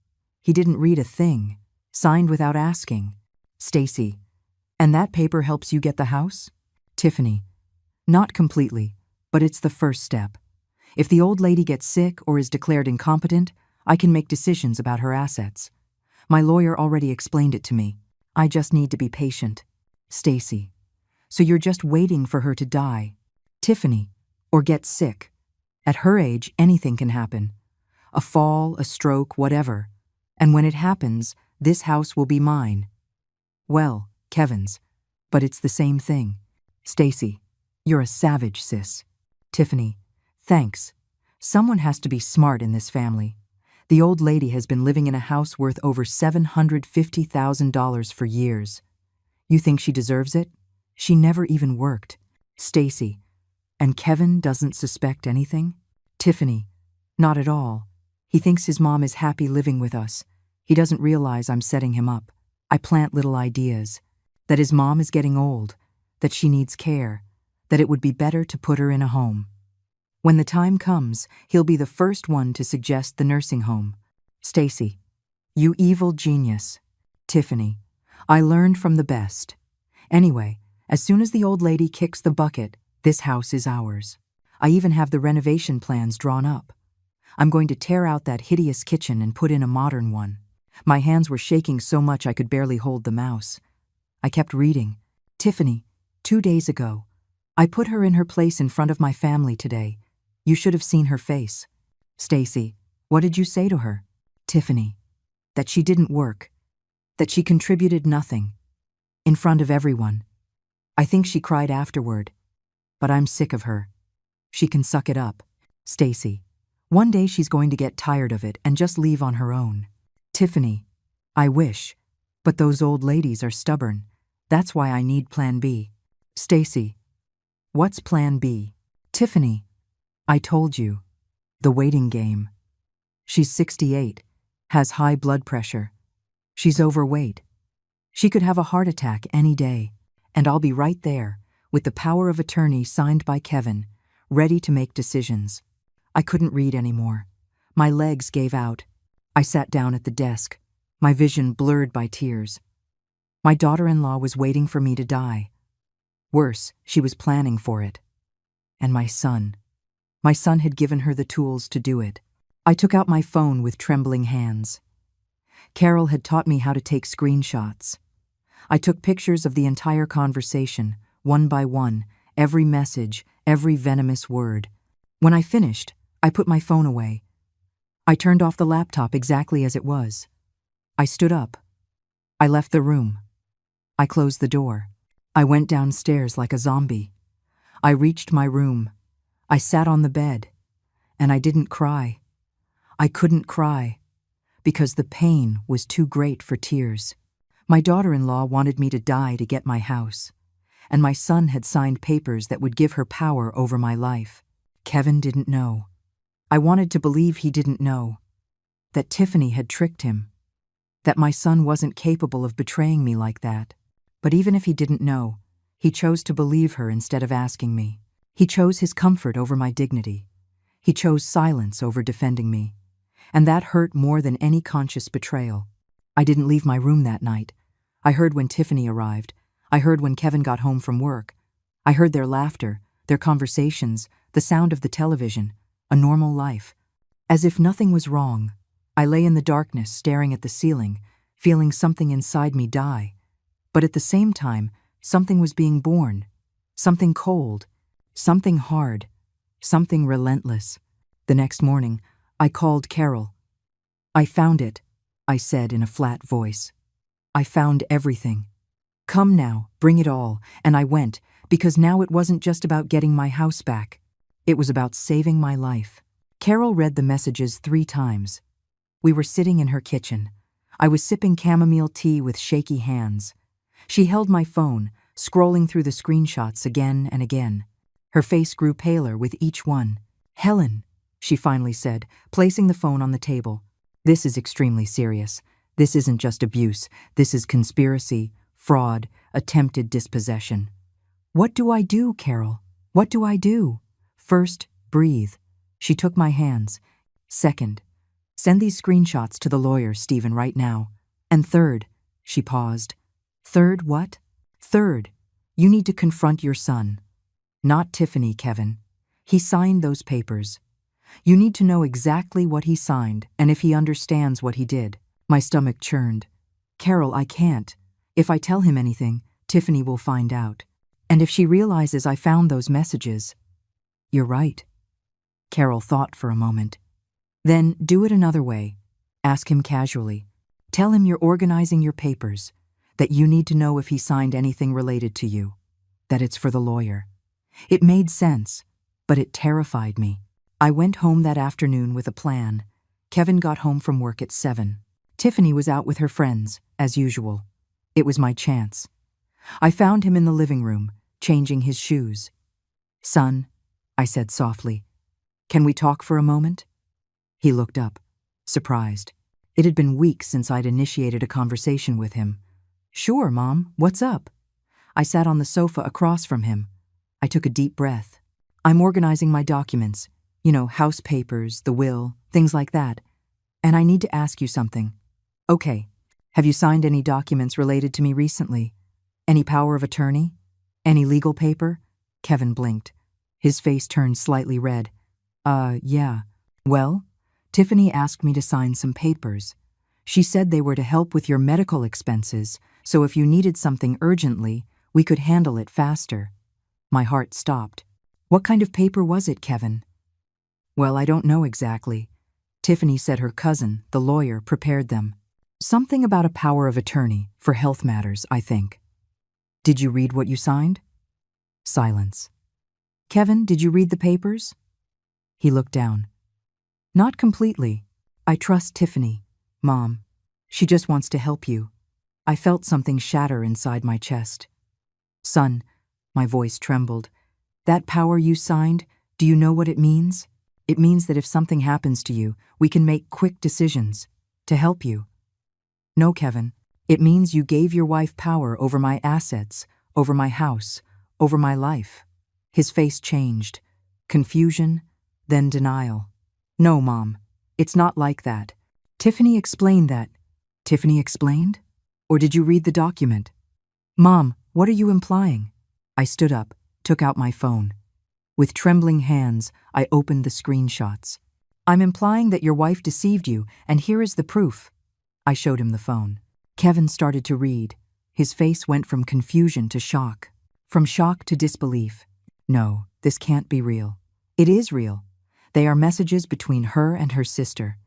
He didn't read a thing, signed without asking. Stacy, and that paper helps you get the house? Tiffany, not completely, but it's the first step. If the old lady gets sick or is declared incompetent, I can make decisions about her assets. My lawyer already explained it to me. I just need to be patient. Stacy, so you're just waiting for her to die? Tiffany, or get sick. At her age, anything can happen. A fall, a stroke, whatever. And when it happens, this house will be mine. Well, Kevin's. But it's the same thing. Stacy, you're a savage, sis. Tiffany, thanks. Someone has to be smart in this family. The old lady has been living in a house worth over $750,000 for years. You think she deserves it? She never even worked. Stacy, and Kevin doesn't suspect anything? Tiffany, not at all. He thinks his mom is happy living with us. He doesn't realize I'm setting him up. I plant little ideas. That his mom is getting old, that she needs care, that it would be better to put her in a home. When the time comes, he'll be the first one to suggest the nursing home. Stacy, you evil genius. Tiffany, I learned from the best. Anyway, as soon as the old lady kicks the bucket, this house is ours. I even have the renovation plans drawn up. I'm going to tear out that hideous kitchen and put in a modern one. My hands were shaking so much I could barely hold the mouse. I kept reading. Tiffany, 2 days ago. I put her in her place in front of my family today. You should have seen her face. Stacy, what did you say to her? Tiffany, that she didn't work. That she contributed nothing. In front of everyone. I think she cried afterward. But I'm sick of her. She can suck it up. Stacy, one day she's going to get tired of it and just leave on her own. Tiffany, I wish. But those old ladies are stubborn. That's why I need Plan B. Stacy, what's Plan B? Tiffany, I told you. The waiting game. She's 68, has high blood pressure. She's overweight. She could have a heart attack any day, and I'll be right there, with the power of attorney signed by Kevin, ready to make decisions. I couldn't read anymore. My legs gave out. I sat down at the desk, my vision blurred by tears. My daughter-in-law was waiting for me to die. Worse, she was planning for it. And my son. My son had given her the tools to do it. I took out my phone with trembling hands. Carol had taught me how to take screenshots. I took pictures of the entire conversation, one by one, every message, every venomous word. When I finished, I put my phone away. I turned off the laptop exactly as it was. I stood up. I left the room. I closed the door. I went downstairs like a zombie. I reached my room. I sat on the bed. And I didn't cry. I couldn't cry, because the pain was too great for tears. My daughter-in-law wanted me to die to get my house, and my son had signed papers that would give her power over my life. Kevin didn't know. I wanted to believe he didn't know, that Tiffany had tricked him, that my son wasn't capable of betraying me like that. But even if he didn't know, he chose to believe her instead of asking me. He chose his comfort over my dignity. He chose silence over defending me. And that hurt more than any conscious betrayal. I didn't leave my room that night. I heard when Tiffany arrived. I heard when Kevin got home from work. I heard their laughter, their conversations, the sound of the television, a normal life. As if nothing was wrong, I lay in the darkness staring at the ceiling, feeling something inside me die. But at the same time, something was being born. Something cold, something hard, something relentless. The next morning, I called Carol. "I found it," I said in a flat voice. "I found everything. Come now, bring it all." And I went, because now it wasn't just about getting my house back. It was about saving my life. Carol read the messages 3 times. We were sitting in her kitchen. I was sipping chamomile tea with shaky hands. She held my phone, scrolling through the screenshots again and again. Her face grew paler with each one. "Helen," she finally said, placing the phone on the table. "This is extremely serious. This isn't just abuse. This is conspiracy, fraud, attempted dispossession." "What do I do, Carol? What do I do?" "First, breathe." She took my hands. "Second, send these screenshots to the lawyer, Stephen, right now. And third," she paused. "Third what?" "Third, you need to confront your son. Not Tiffany, Kevin. He signed those papers. You need to know exactly what he signed and if he understands what he did." My stomach churned. "Carol, I can't. If I tell him anything, Tiffany will find out. And if she realizes I found those messages..." "You're right." Carol thought for a moment. "Then do it another way. Ask him casually. Tell him you're organizing your papers, that you need to know if he signed anything related to you, that it's for the lawyer." It made sense, but it terrified me. I went home that afternoon with a plan. Kevin got home from work at 7. Tiffany was out with her friends, as usual. It was my chance. I found him in the living room, changing his shoes. "Son," I said softly, "can we talk for a moment?" He looked up, surprised. It had been weeks since I'd initiated a conversation with him. "Sure, Mom, what's up?" I sat on the sofa across from him. I took a deep breath. "I'm organizing my documents, house papers, the will, things like that. And I need to ask you something." "Okay. Have you signed any documents related to me recently? Any power of attorney? Any legal paper?" Kevin blinked. His face turned slightly red. Yeah. Well, Tiffany asked me to sign some papers. She said they were to help with your medical expenses, so if you needed something urgently, we could handle it faster." My heart stopped. "What kind of paper was it, Kevin?" "Well, I don't know exactly. Tiffany said her cousin, the lawyer, prepared them. Something about a power of attorney for health matters, I think." "Did you read what you signed?" Silence. "Kevin, did you read the papers?" He looked down. "Not completely. I trust Tiffany, Mom. She just wants to help you." I felt something shatter inside my chest. "Son," my voice trembled, "that power you signed, do you know what it means? It means that if something happens to you, we can make quick decisions to help you." "No, Kevin. It means you gave your wife power over my assets, over my house, over my life." His face changed. Confusion, then denial. "No, Mom. It's not like that. Tiffany explained that." "Tiffany explained? Or did you read the document?" "Mom, what are you implying?" I stood up, took out my phone. With trembling hands, I opened the screenshots. "I'm implying that your wife deceived you, and here is the proof." I showed him the phone. Kevin started to read. His face went from confusion to shock, from shock to disbelief. "No, This can't be real. It is real. They are messages between her and her sister.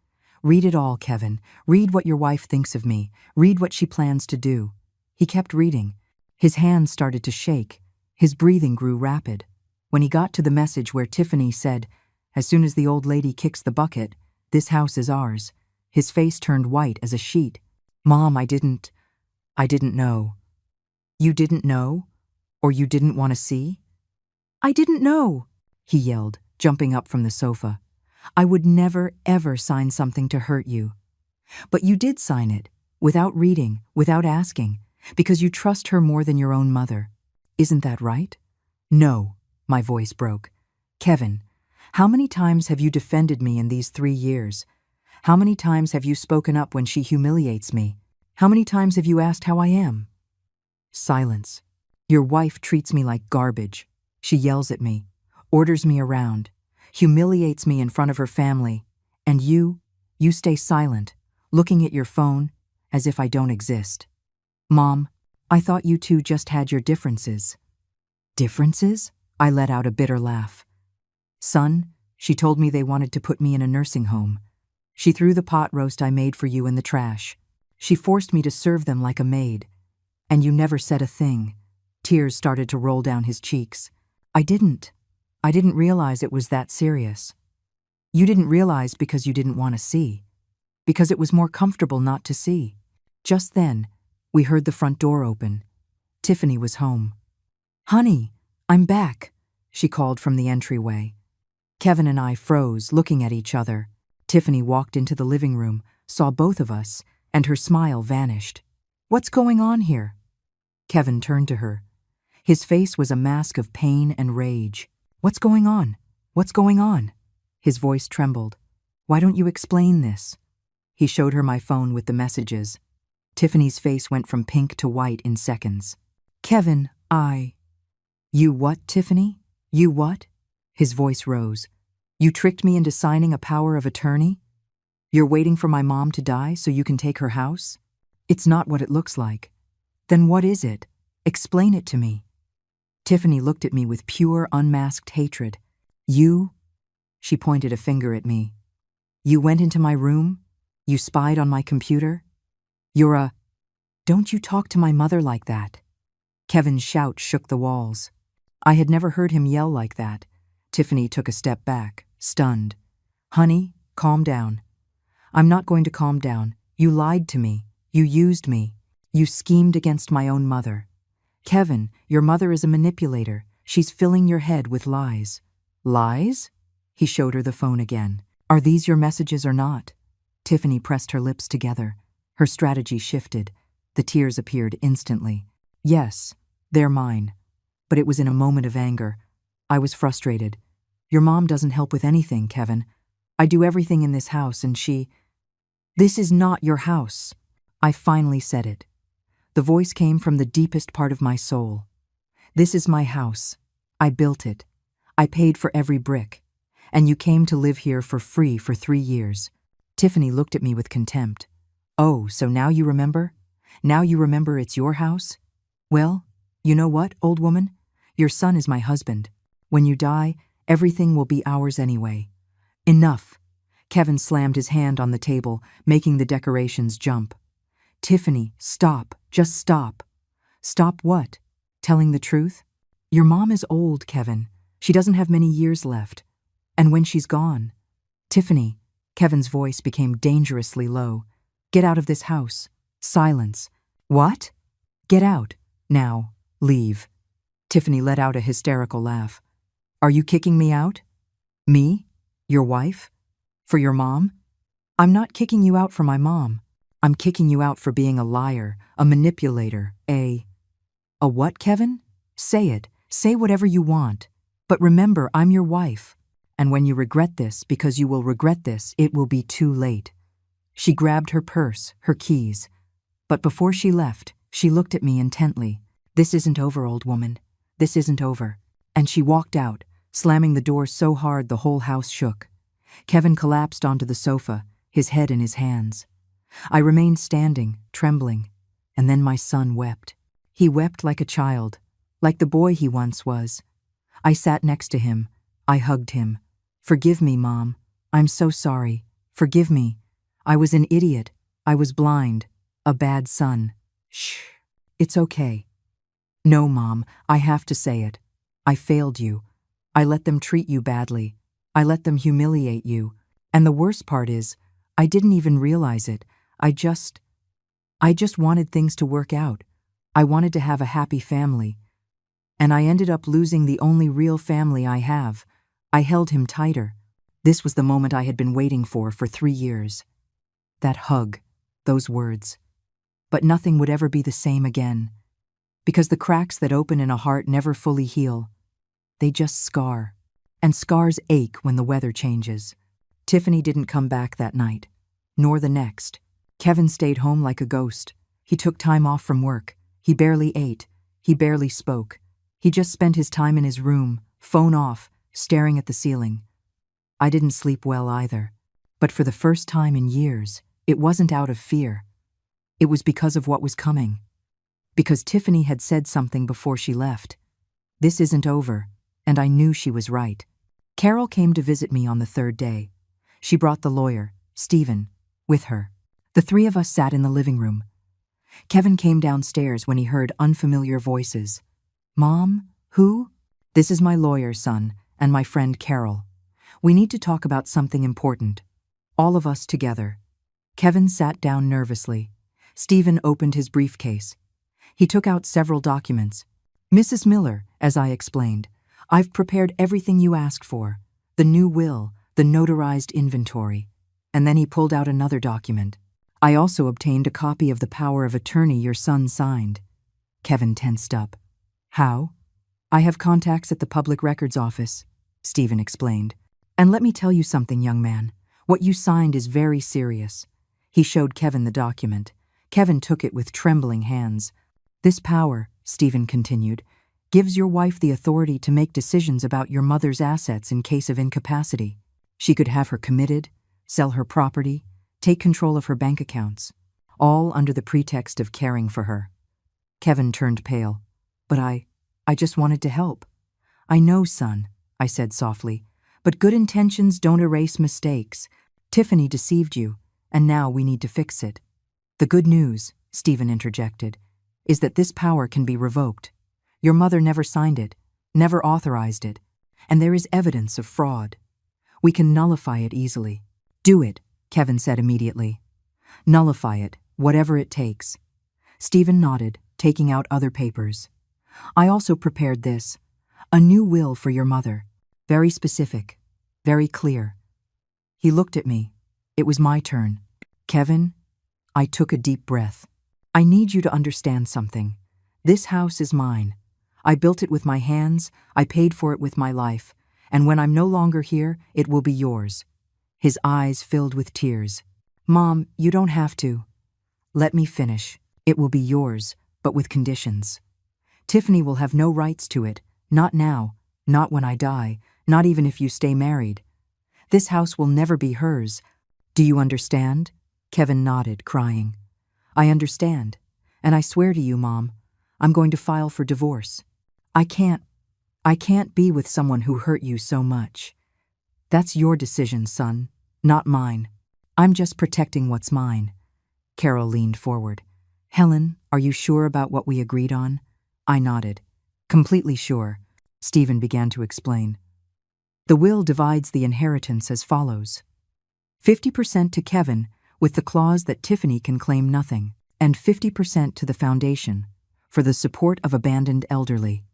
Read it all, Kevin. Read what your wife thinks of me. Read what she plans to do. He kept reading. His hands started to shake. His breathing grew rapid. When he got to the message where Tiffany said, "As soon as the old lady kicks the bucket, this house is ours," his face turned white as a sheet. "Mom, I didn't know." "You didn't know? Or you didn't want to see?" "I didn't know," he yelled, jumping up from the sofa. "I would never, ever sign something to hurt you. But you did sign it, without reading, without asking, because you trust her more than your own mother. Isn't that right?" "No," my voice broke. "Kevin, how many times have you defended me in these 3 years? How many times have you spoken up when she humiliates me? How many times have you asked how I am?" Silence. "Your wife treats me like garbage. She yells at me, orders me around, humiliates me in front of her family, and you stay silent, looking at your phone as if I don't exist. Mom, I thought you two just had your differences." "Differences?" I let out a bitter laugh. "Son, she told me they wanted to put me in a nursing home. She threw the pot roast I made for you in the trash. She forced me to serve them like a maid. And you never said a thing." Tears started to roll down his cheeks. I didn't realize it was that serious." "You didn't realize because you didn't want to see. Because it was more comfortable not to see." Just then, we heard the front door open. Tiffany was home. "Honey, I'm back," she called from the entryway. Kevin and I froze, looking at each other. Tiffany walked into the living room, saw both of us, and her smile vanished. "What's going on here?" Kevin turned to her. His face was a mask of pain and rage. "What's going on? What's going on?" His voice trembled. "Why don't you explain this?" He showed her my phone with the messages. Tiffany's face went from pink to white in seconds. "Kevin, You what, Tiffany? You what?" His voice rose. "You tricked me into signing a power of attorney? You're waiting for my mom to die so you can take her house? It's not what it looks like. Then what is it? Explain it to me." Tiffany looked at me with pure, unmasked hatred. She pointed a finger at me. "You went into my room? You spied on my computer? Don't you talk to my mother like that." Kevin's shout shook the walls. I had never heard him yell like that. Tiffany took a step back, stunned. "Honey, calm down." "I'm not going to calm down. You lied to me. You used me. You schemed against my own mother. Kevin, your mother is a manipulator. She's filling your head with lies." "Lies?" He showed her the phone again. "Are these your messages or not?" Tiffany pressed her lips together. Her strategy shifted. The tears appeared instantly. "Yes, they're mine." But it was in a moment of anger. I was frustrated. "Your mom doesn't help with anything, Kevin. I do everything in this house and she—" "This is not your house." I finally said it. The voice came from the deepest part of my soul. "This is my house. I built it. I paid for every brick. And you came to live here for free for 3 years. Tiffany looked at me with contempt. "Oh, so now you remember? Now you remember it's your house? Well, you know what, old woman? Your son is my husband. When you die, everything will be ours anyway." "Enough." Kevin slammed his hand on the table, making the decorations jump. "Tiffany, stop. Just stop." "Stop what? Telling the truth? Your mom is old, Kevin. She doesn't have many years left. And when she's gone—" "Tiffany," Kevin's voice became dangerously low. "Get out of this house. Silence." "What?" "Get out. Now. Leave." Tiffany let out a hysterical laugh. "Are you kicking me out? Me? Your wife? For your mom? I'm not kicking you out for my mom. I'm kicking you out for being a liar, a manipulator, a what, Kevin? Say it. Say whatever you want. But remember, I'm your wife. And when you regret this, because you will regret this, it will be too late." She grabbed her purse, her keys. But before she left, she looked at me intently. "This isn't over, old woman. This isn't over." And she walked out, slamming the door so hard the whole house shook. Kevin collapsed onto the sofa, his head in his hands. I remained standing, trembling, and then my son wept. He wept like a child, like the boy he once was. I sat next to him. I hugged him. "Forgive me, Mom. I'm so sorry. Forgive me. I was an idiot. I was blind. A bad son." "Shh. It's okay." "No, Mom, I have to say it. I failed you. I let them treat you badly. I let them humiliate you. And the worst part is, I didn't even realize it. I just wanted things to work out. I wanted to have a happy family. And I ended up losing the only real family I have." I held him tighter. This was the moment I had been waiting for 3 years. That hug, those words. But nothing would ever be the same again. Because the cracks that open in a heart never fully heal. They just scar. And scars ache when the weather changes. Tiffany didn't come back that night, nor the next. Kevin stayed home like a ghost. He took time off from work. He barely ate. He barely spoke. He just spent his time in his room, phone off, staring at the ceiling. I didn't sleep well either. But for the first time in years, it wasn't out of fear. It was because of what was coming. Because Tiffany had said something before she left. This isn't over, and I knew she was right. Carol came to visit me on the 3rd day. She brought the lawyer, Stephen, with her. The 3 of us sat in the living room. Kevin came downstairs when he heard unfamiliar voices. "Mom? Who?" "This is my lawyer, son, and my friend Carol. We need to talk about something important. All of us together." Kevin sat down nervously. Stephen opened his briefcase. He took out several documents. "Mrs. Miller," as I explained, "I've prepared everything you asked for. The new will, the notarized inventory." And then he pulled out another document. "I also obtained a copy of the power of attorney your son signed." Kevin tensed up. "How?" "I have contacts at the Public Records Office," Stephen explained. "And let me tell you something, young man. What you signed is very serious." He showed Kevin the document. Kevin took it with trembling hands. "This power," Stephen continued, "gives your wife the authority to make decisions about your mother's assets in case of incapacity. She could have her committed, sell her property, take control of her bank accounts, all under the pretext of caring for her." Kevin turned pale. "But I just wanted to help." "I know, son," I said softly, "but good intentions don't erase mistakes. Tiffany deceived you, and now we need to fix it." "The good news," Stephen interjected, "is that this power can be revoked. Your mother never signed it, never authorized it, and there is evidence of fraud. We can nullify it easily." "Do it," Kevin said immediately. "Nullify it, whatever it takes." Stephen nodded, taking out other papers. "I also prepared this, a new will for your mother. Very specific, very clear." He looked at me. It was my turn. "Kevin," I took a deep breath. "I need you to understand something. This house is mine. I built it with my hands, I paid for it with my life, and when I'm no longer here, it will be yours." His eyes filled with tears. "Mom, you don't have to." "Let me finish. It will be yours, but with conditions. Tiffany will have no rights to it, not now, not when I die, not even if you stay married. This house will never be hers. Do you understand?" Kevin nodded, crying. "I understand, and I swear to you, Mom, I'm going to file for divorce. I can't be with someone who hurt you so much. That's your decision, son, not mine. I'm just protecting what's mine." Carol leaned forward. "Helen, are you sure about what we agreed on?" I nodded. "Completely sure." Stephen began to explain. "The will divides the inheritance as follows. 50% to Kevin, with the clause that Tiffany can claim nothing, and 50% to the foundation, for the support of abandoned elderly."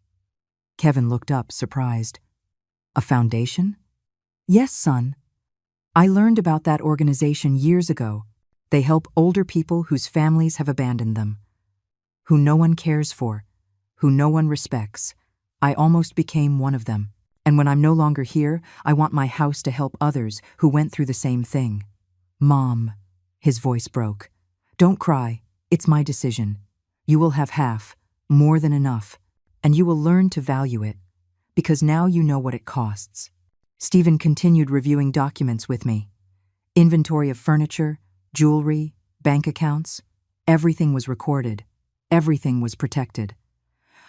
Kevin looked up, surprised. "A foundation?" "Yes, son. I learned about that organization years ago. They help older people whose families have abandoned them, who no one cares for, who no one respects. I almost became one of them. And when I'm no longer here, I want my house to help others who went through the same thing." "Mom," his voice broke. "Don't cry. It's my decision. You will have half, more than enough, and you will learn to value it, because now you know what it costs." Stephen continued reviewing documents with me. Inventory of furniture, jewelry, bank accounts. Everything was recorded. Everything was protected.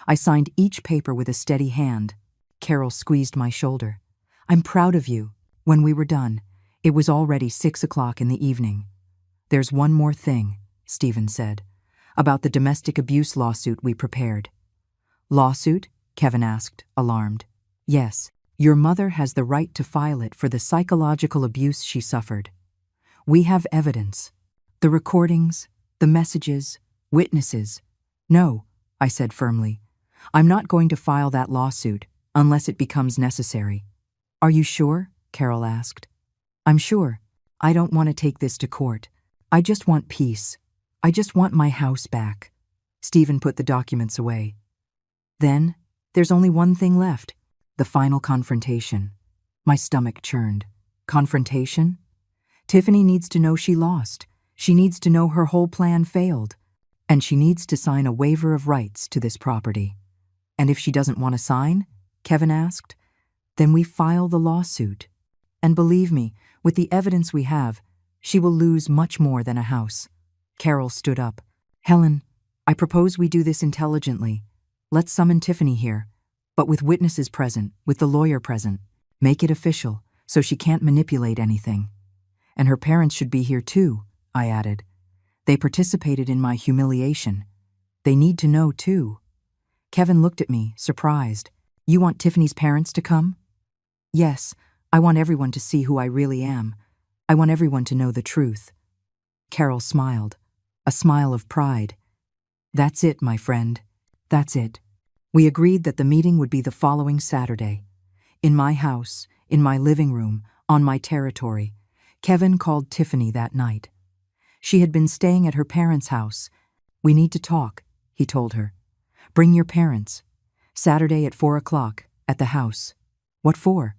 I signed each paper with a steady hand. Carol squeezed my shoulder. I'm proud of you. When we were done, it was already 6 o'clock in the evening. There's one more thing, Stephen said, about the domestic abuse lawsuit we prepared. Lawsuit? Kevin asked, alarmed. Yes, your mother has the right to file it for the psychological abuse she suffered. We have evidence. The recordings, the messages, witnesses. No, I said firmly. I'm not going to file that lawsuit unless it becomes necessary. Are you sure? Carol asked. I'm sure. I don't want to take this to court. I just want peace. I just want my house back. Stephen put the documents away. Then, there's only one thing left. The final confrontation. My stomach churned. Confrontation? Tiffany needs to know she lost. She needs to know her whole plan failed. And she needs to sign a waiver of rights to this property. And if she doesn't want to sign, Kevin asked, then we file the lawsuit. And believe me, with the evidence we have, she will lose much more than a house. Carol stood up. Helen, I propose we do this intelligently. Let's summon Tiffany here, but with witnesses present, with the lawyer present. Make it official, so she can't manipulate anything. And her parents should be here too, I added. They participated in my humiliation. They need to know too. Kevin looked at me, surprised. You want Tiffany's parents to come? Yes, I want everyone to see who I really am. I want everyone to know the truth. Carol smiled, a smile of pride. That's it, my friend. That's it. We agreed that the meeting would be the following Saturday. In my house, in my living room, on my territory. Kevin called Tiffany that night. She had been staying at her parents' house. We need to talk, he told her. Bring your parents. Saturday at 4 o'clock, at the house. What for?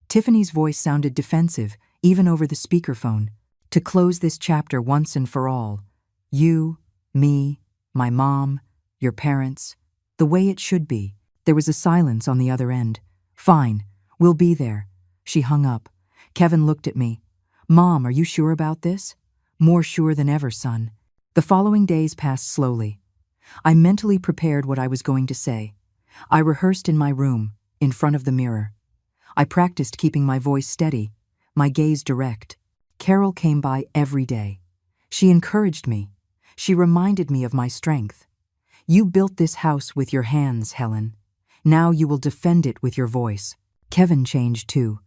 Tiffany's voice sounded defensive, even over the speakerphone. To close this chapter once and for all. You, me, my mom, your parents. The way it should be. There was a silence on the other end. Fine, we'll be there. She hung up. Kevin looked at me. Mom, are you sure about this? More sure than ever, son. The following days passed slowly. I mentally prepared what I was going to say. I rehearsed in my room, in front of the mirror. I practiced keeping my voice steady, my gaze direct. Carol came by every day. She encouraged me. She reminded me of my strength. You built this house with your hands, Helen. Now you will defend it with your voice. Kevin changed too.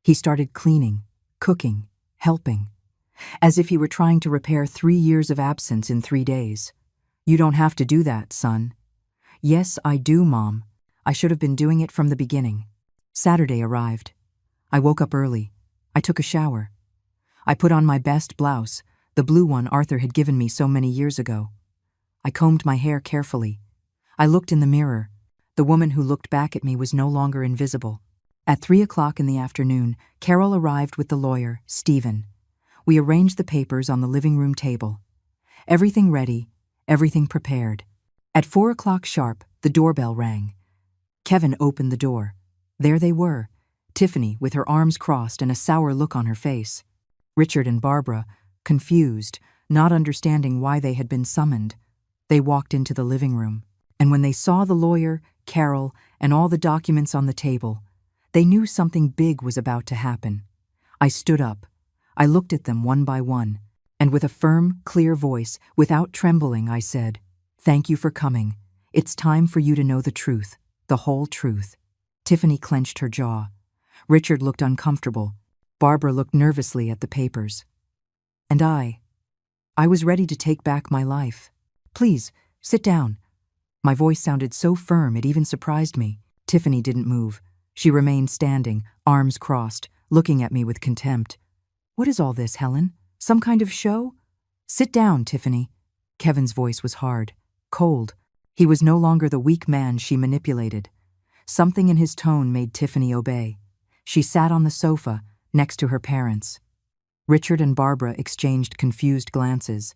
He started cleaning, cooking, helping. As if he were trying to repair 3 years of absence in 3 days. You don't have to do that, son. Yes, I do, Mom. I should have been doing it from the beginning. Saturday arrived. I woke up early. I took a shower. I put on my best blouse, the blue one Arthur had given me so many years ago. I combed my hair carefully. I looked in the mirror. The woman who looked back at me was no longer invisible. At 3 o'clock in the afternoon, Carol arrived with the lawyer, Stephen. We arranged the papers on the living room table. Everything ready, everything prepared. At 4 o'clock sharp, the doorbell rang. Kevin opened the door. There they were, Tiffany with her arms crossed and a sour look on her face. Richard and Barbara, confused, not understanding why they had been summoned. They walked into the living room, and when they saw the lawyer, Carol, and all the documents on the table, they knew something big was about to happen. I stood up. I looked at them one by one, and with a firm, clear voice, without trembling, I said, "Thank you for coming. It's time for you to know the truth, the whole truth." Tiffany clenched her jaw. Richard looked uncomfortable. Barbara looked nervously at the papers. And I was ready to take back my life. "Please, sit down." My voice sounded so firm it even surprised me. Tiffany didn't move. She remained standing, arms crossed, looking at me with contempt. "What is all this, Helen? Some kind of show?" "Sit down, Tiffany." Kevin's voice was hard, cold. He was no longer the weak man she manipulated. Something in his tone made Tiffany obey. She sat on the sofa, next to her parents. Richard and Barbara exchanged confused glances.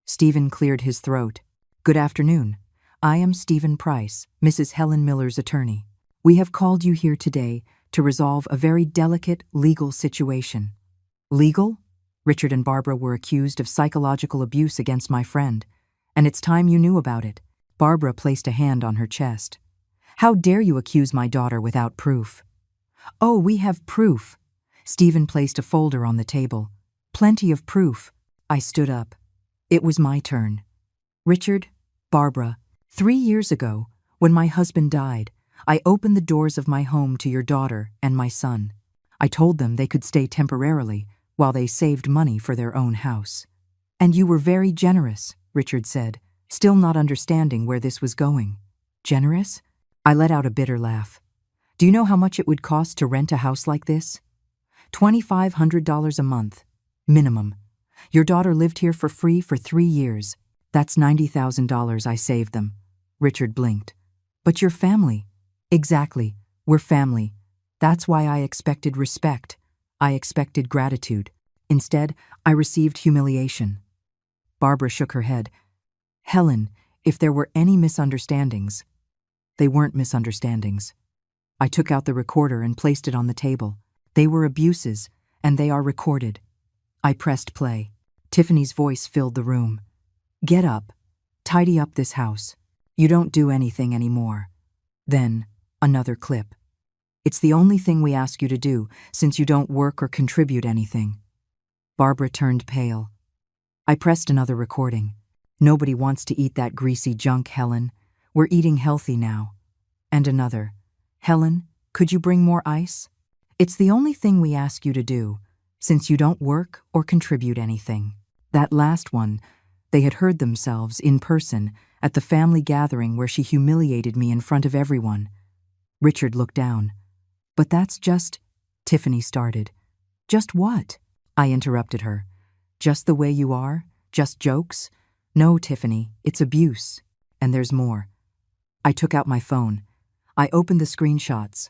Stephen cleared his throat. "Good afternoon. I am Stephen Price, Mrs. Helen Miller's attorney. We have called you here today to resolve a very delicate legal situation." "Legal?" Richard and Barbara were accused of psychological abuse against my friend, and it's time you knew about it. Barbara placed a hand on her chest. How dare you accuse my daughter without proof? Oh, we have proof. Stephen placed a folder on the table. Plenty of proof. I stood up. It was my turn. Richard, Barbara, 3 years ago, when my husband died, I opened the doors of my home to your daughter and my son. I told them they could stay temporarily while they saved money for their own house. And you were very generous, Richard said, still not understanding where this was going. Generous? I let out a bitter laugh. Do you know how much it would cost to rent a house like this? $2,500 a month, minimum. Your daughter lived here for free for 3 years. That's $90,000 I saved them. Richard blinked. But your family. Exactly, we're family. That's why I expected respect. I expected gratitude. Instead, I received humiliation. Barbara shook her head. Helen, if there were any misunderstandings. They weren't misunderstandings. I took out the recorder and placed it on the table. They were abuses, and they are recorded. I pressed play. Tiffany's voice filled the room. Get up. Tidy up this house. You don't do anything anymore. Then, another clip. It's the only thing we ask you to do, since you don't work or contribute anything. Barbara turned pale. I pressed another recording. Nobody wants to eat that greasy junk, Helen. We're eating healthy now. And another. Helen, could you bring more ice? It's the only thing we ask you to do, since you don't work or contribute anything. That last one, they had heard themselves in person at the family gathering where she humiliated me in front of everyone. Richard looked down. But that's just... Tiffany started. Just what? I interrupted her. Just the way you are? Just jokes? No, Tiffany, it's abuse. And there's more. I took out my phone. I opened the screenshots.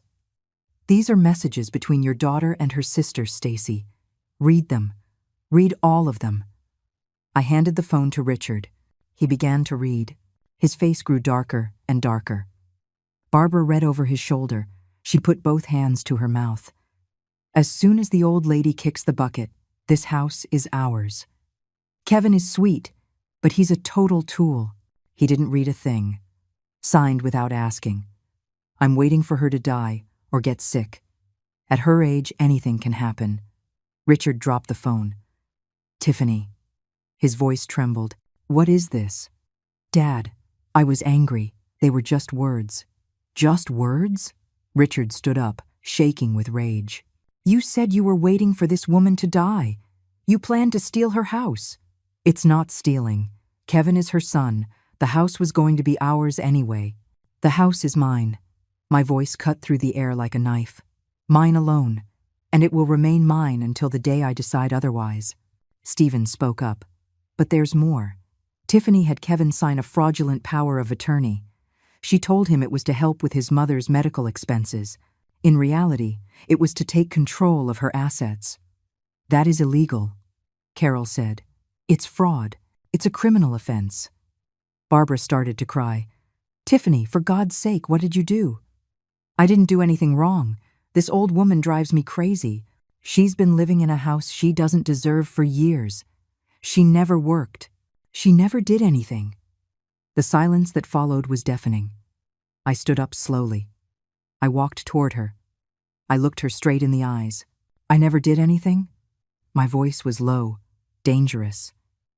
These are messages between your daughter and her sister, Stacy. Read them. Read all of them. I handed the phone to Richard. He began to read. His face grew darker and darker. Barbara read over his shoulder. She put both hands to her mouth. As soon as the old lady kicks the bucket, this house is ours. Kevin is sweet, but he's a total tool. He didn't read a thing. Signed without asking. I'm waiting for her to die or get sick. At her age, anything can happen. Richard dropped the phone. Tiffany. His voice trembled. What is this? Dad, I was angry. They were just words. Just words? Richard stood up, shaking with rage. You said you were waiting for this woman to die. You planned to steal her house. It's not stealing. Kevin is her son. The house was going to be ours anyway. The house is mine. My voice cut through the air like a knife. Mine alone. And it will remain mine until the day I decide otherwise. Stephen spoke up. But there's more. Tiffany had Kevin sign a fraudulent power of attorney. She told him it was to help with his mother's medical expenses. In reality, it was to take control of her assets. That is illegal, Carol said. It's fraud. It's a criminal offense. Barbara started to cry. Tiffany, for God's sake, what did you do? I didn't do anything wrong. This old woman drives me crazy. She's been living in a house she doesn't deserve for years. She never worked. She never did anything. The silence that followed was deafening. I stood up slowly. I walked toward her. I looked her straight in the eyes. I never did anything? My voice was low, dangerous.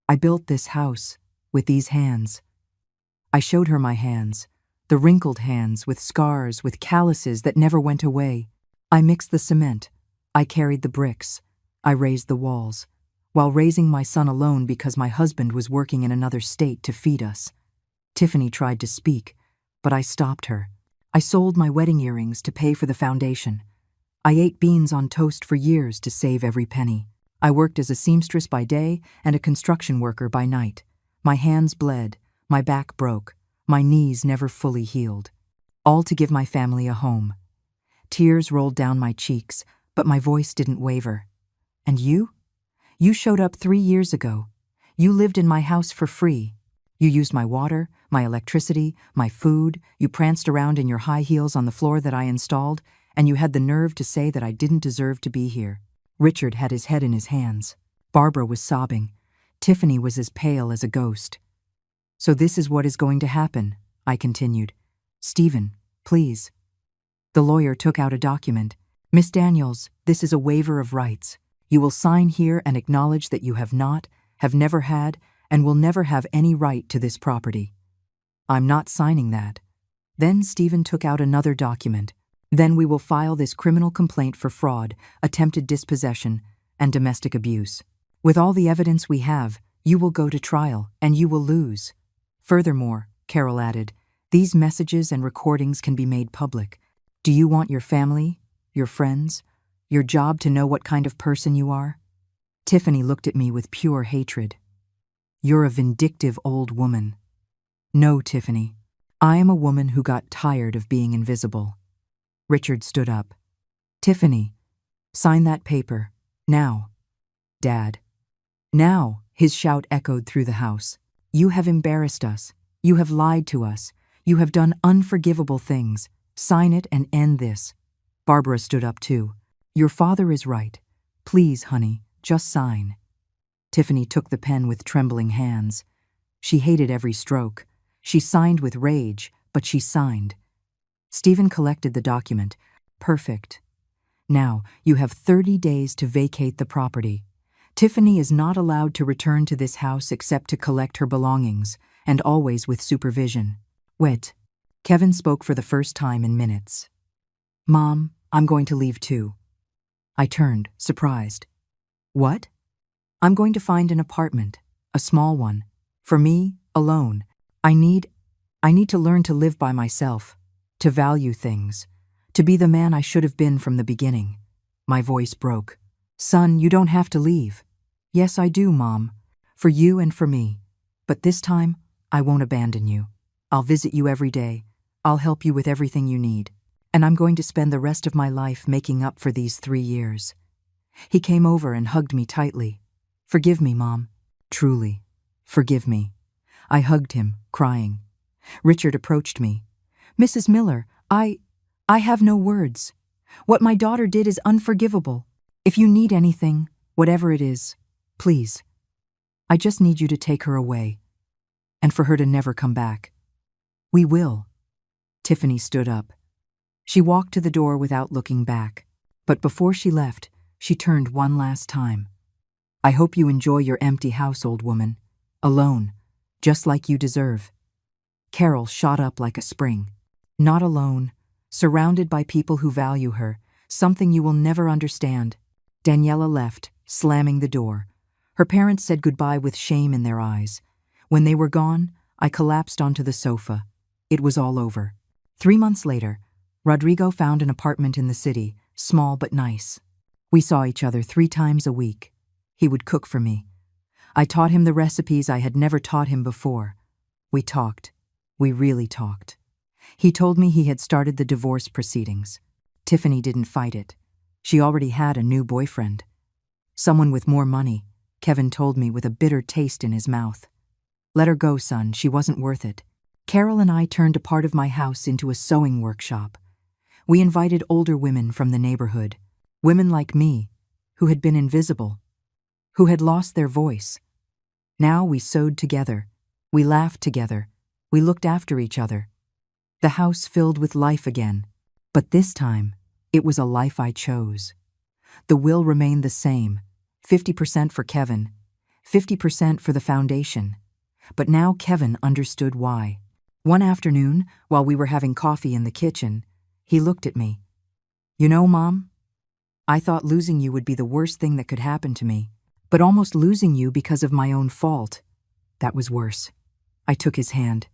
I built this house with these hands. I showed her my hands, the wrinkled hands with scars, with calluses that never went away. I mixed the cement. I carried the bricks. I raised the walls, while raising my son alone because my husband was working in another state to feed us. Tiffany tried to speak, but I stopped her. I sold my wedding earrings to pay for the foundation. I ate beans on toast for years to save every penny. I worked as a seamstress by day and a construction worker by night. My hands bled, my back broke, my knees never fully healed. All to give my family a home. Tears rolled down my cheeks, but my voice didn't waver. And you? You showed up 3 years ago. You lived in my house for free. You used my water, my electricity, my food. You pranced around in your high heels on the floor that I installed, and you had the nerve to say that I didn't deserve to be here. Richard had his head in his hands. Barbara was sobbing. Tiffany was as pale as a ghost. So this is what is going to happen, I continued. Stephen, please." The lawyer took out a document. "Miss Daniels, this is a waiver of rights. You will sign here and acknowledge that you have not, have never had, and will never have any right to this property." "I'm not signing that." Then Stephen took out another document. "Then we will file this criminal complaint for fraud, attempted dispossession, and domestic abuse. With all the evidence we have, you will go to trial, and you will lose. Furthermore," Carol added, "these messages and recordings can be made public. Do you want your family, your friends, your job to know what kind of person you are?" Tiffany looked at me with pure hatred. "You're a vindictive old woman." "No, Tiffany. I am a woman who got tired of being invisible." Richard stood up. "Tiffany, sign that paper. Now." "Dad." "Now," his shout echoed through the house. "You have embarrassed us. You have lied to us. You have done unforgivable things. Sign it and end this." Barbara stood up too. "Your father is right. Please, honey, just sign." Tiffany took the pen with trembling hands. She hated every stroke. She signed with rage, but she signed. Stephen collected the document. "Perfect. Now, you have 30 days to vacate the property. Tiffany is not allowed to return to this house except to collect her belongings, and always with supervision." "Wait." Kevin spoke for the first time in minutes. "Mom, I'm going to leave too." I turned, surprised. "What?" "I'm going to find an apartment, a small one. For me, alone. I need to learn to live by myself, to value things, to be the man I should have been from the beginning." My voice broke. "Son, you don't have to leave." "Yes, I do, Mom. For you and for me. But this time, I won't abandon you. I'll visit you every day. I'll help you with everything you need. And I'm going to spend the rest of my life making up for these 3 years." He came over and hugged me tightly. "Forgive me, Mom. Truly, forgive me." I hugged him, crying. Richard approached me. "Mrs. Miller, I have no words. What my daughter did is unforgivable. If you need anything, whatever it is, please. I just need you to take her away, and for her to never come back." "We will." Tiffany stood up. She walked to the door without looking back, but before she left, she turned one last time. "I hope you enjoy your empty house, old woman. Alone, just like you deserve." Carol shot up like a spring. "Not alone, surrounded by people who value her, something you will never understand." Daniela left, slamming the door. Her parents said goodbye with shame in their eyes. When they were gone, I collapsed onto the sofa. It was all over. 3 months later, Rodrigo found an apartment in the city, small but nice. We saw each other 3 times a week. He would cook for me. I taught him the recipes I had never taught him before. We talked. We really talked. He told me he had started the divorce proceedings. Tiffany didn't fight it. She already had a new boyfriend. Someone with more money, Kevin told me with a bitter taste in his mouth. "Let her go, son. She wasn't worth it." Carol and I turned a part of my house into a sewing workshop. We invited older women from the neighborhood, women like me, who had been invisible, who had lost their voice. Now we sewed together. We laughed together. We looked after each other. The house filled with life again. But this time, it was a life I chose. The will remained the same, 50% for Kevin, 50% for the foundation. But now Kevin understood why. One afternoon, while we were having coffee in the kitchen, he looked at me. "You know, Mom, I thought losing you would be the worst thing that could happen to me, but almost losing you because of my own fault, that was worse." I took his hand.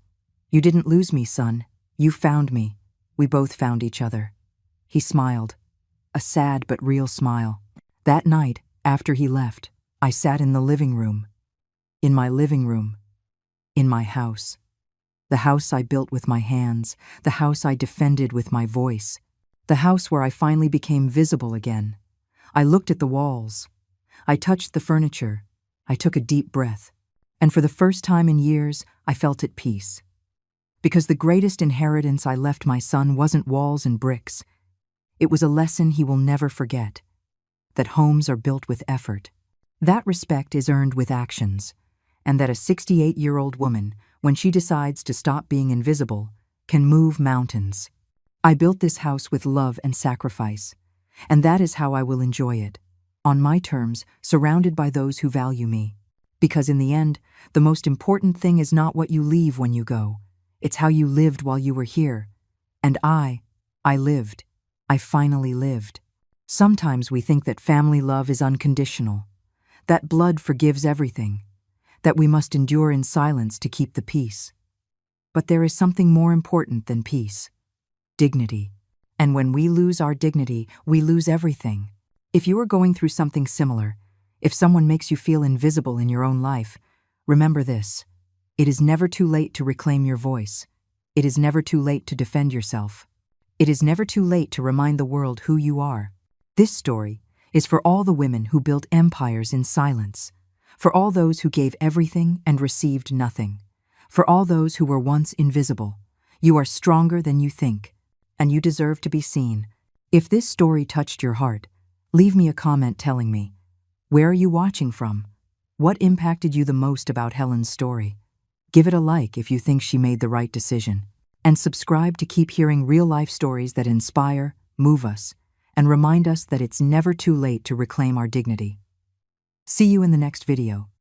"You didn't lose me, son. You found me. We both found each other." He smiled, a sad but real smile. That night, after he left, I sat in the living room. In my living room. In my house. The house I built with my hands, the house I defended with my voice, the house where I finally became visible again. I looked at the walls. I touched the furniture. I took a deep breath. And for the first time in years, I felt at peace. Because the greatest inheritance I left my son wasn't walls and bricks. It was a lesson he will never forget. That homes are built with effort. That respect is earned with actions. And that a 68-year-old woman, when she decides to stop being invisible, can move mountains. I built this house with love and sacrifice, and that is how I will enjoy it, on my terms, surrounded by those who value me. Because in the end, the most important thing is not what you leave when you go, it's how you lived while you were here. And I lived. I finally lived. Sometimes we think that family love is unconditional, that blood forgives everything, that we must endure in silence to keep the peace. But there is something more important than peace: dignity. And when we lose our dignity, we lose everything. If you are going through something similar, if someone makes you feel invisible in your own life, remember this: it is never too late to reclaim your voice. It is never too late to defend yourself. It is never too late to remind the world who you are. This story is for all the women who built empires in silence, for all those who gave everything and received nothing, for all those who were once invisible. You are stronger than you think, and you deserve to be seen. If this story touched your heart, leave me a comment telling me, where are you watching from? What impacted you the most about Helen's story? Give it a like if you think she made the right decision, and subscribe to keep hearing real-life stories that inspire, move us, and remind us that it's never too late to reclaim our dignity. See you in the next video.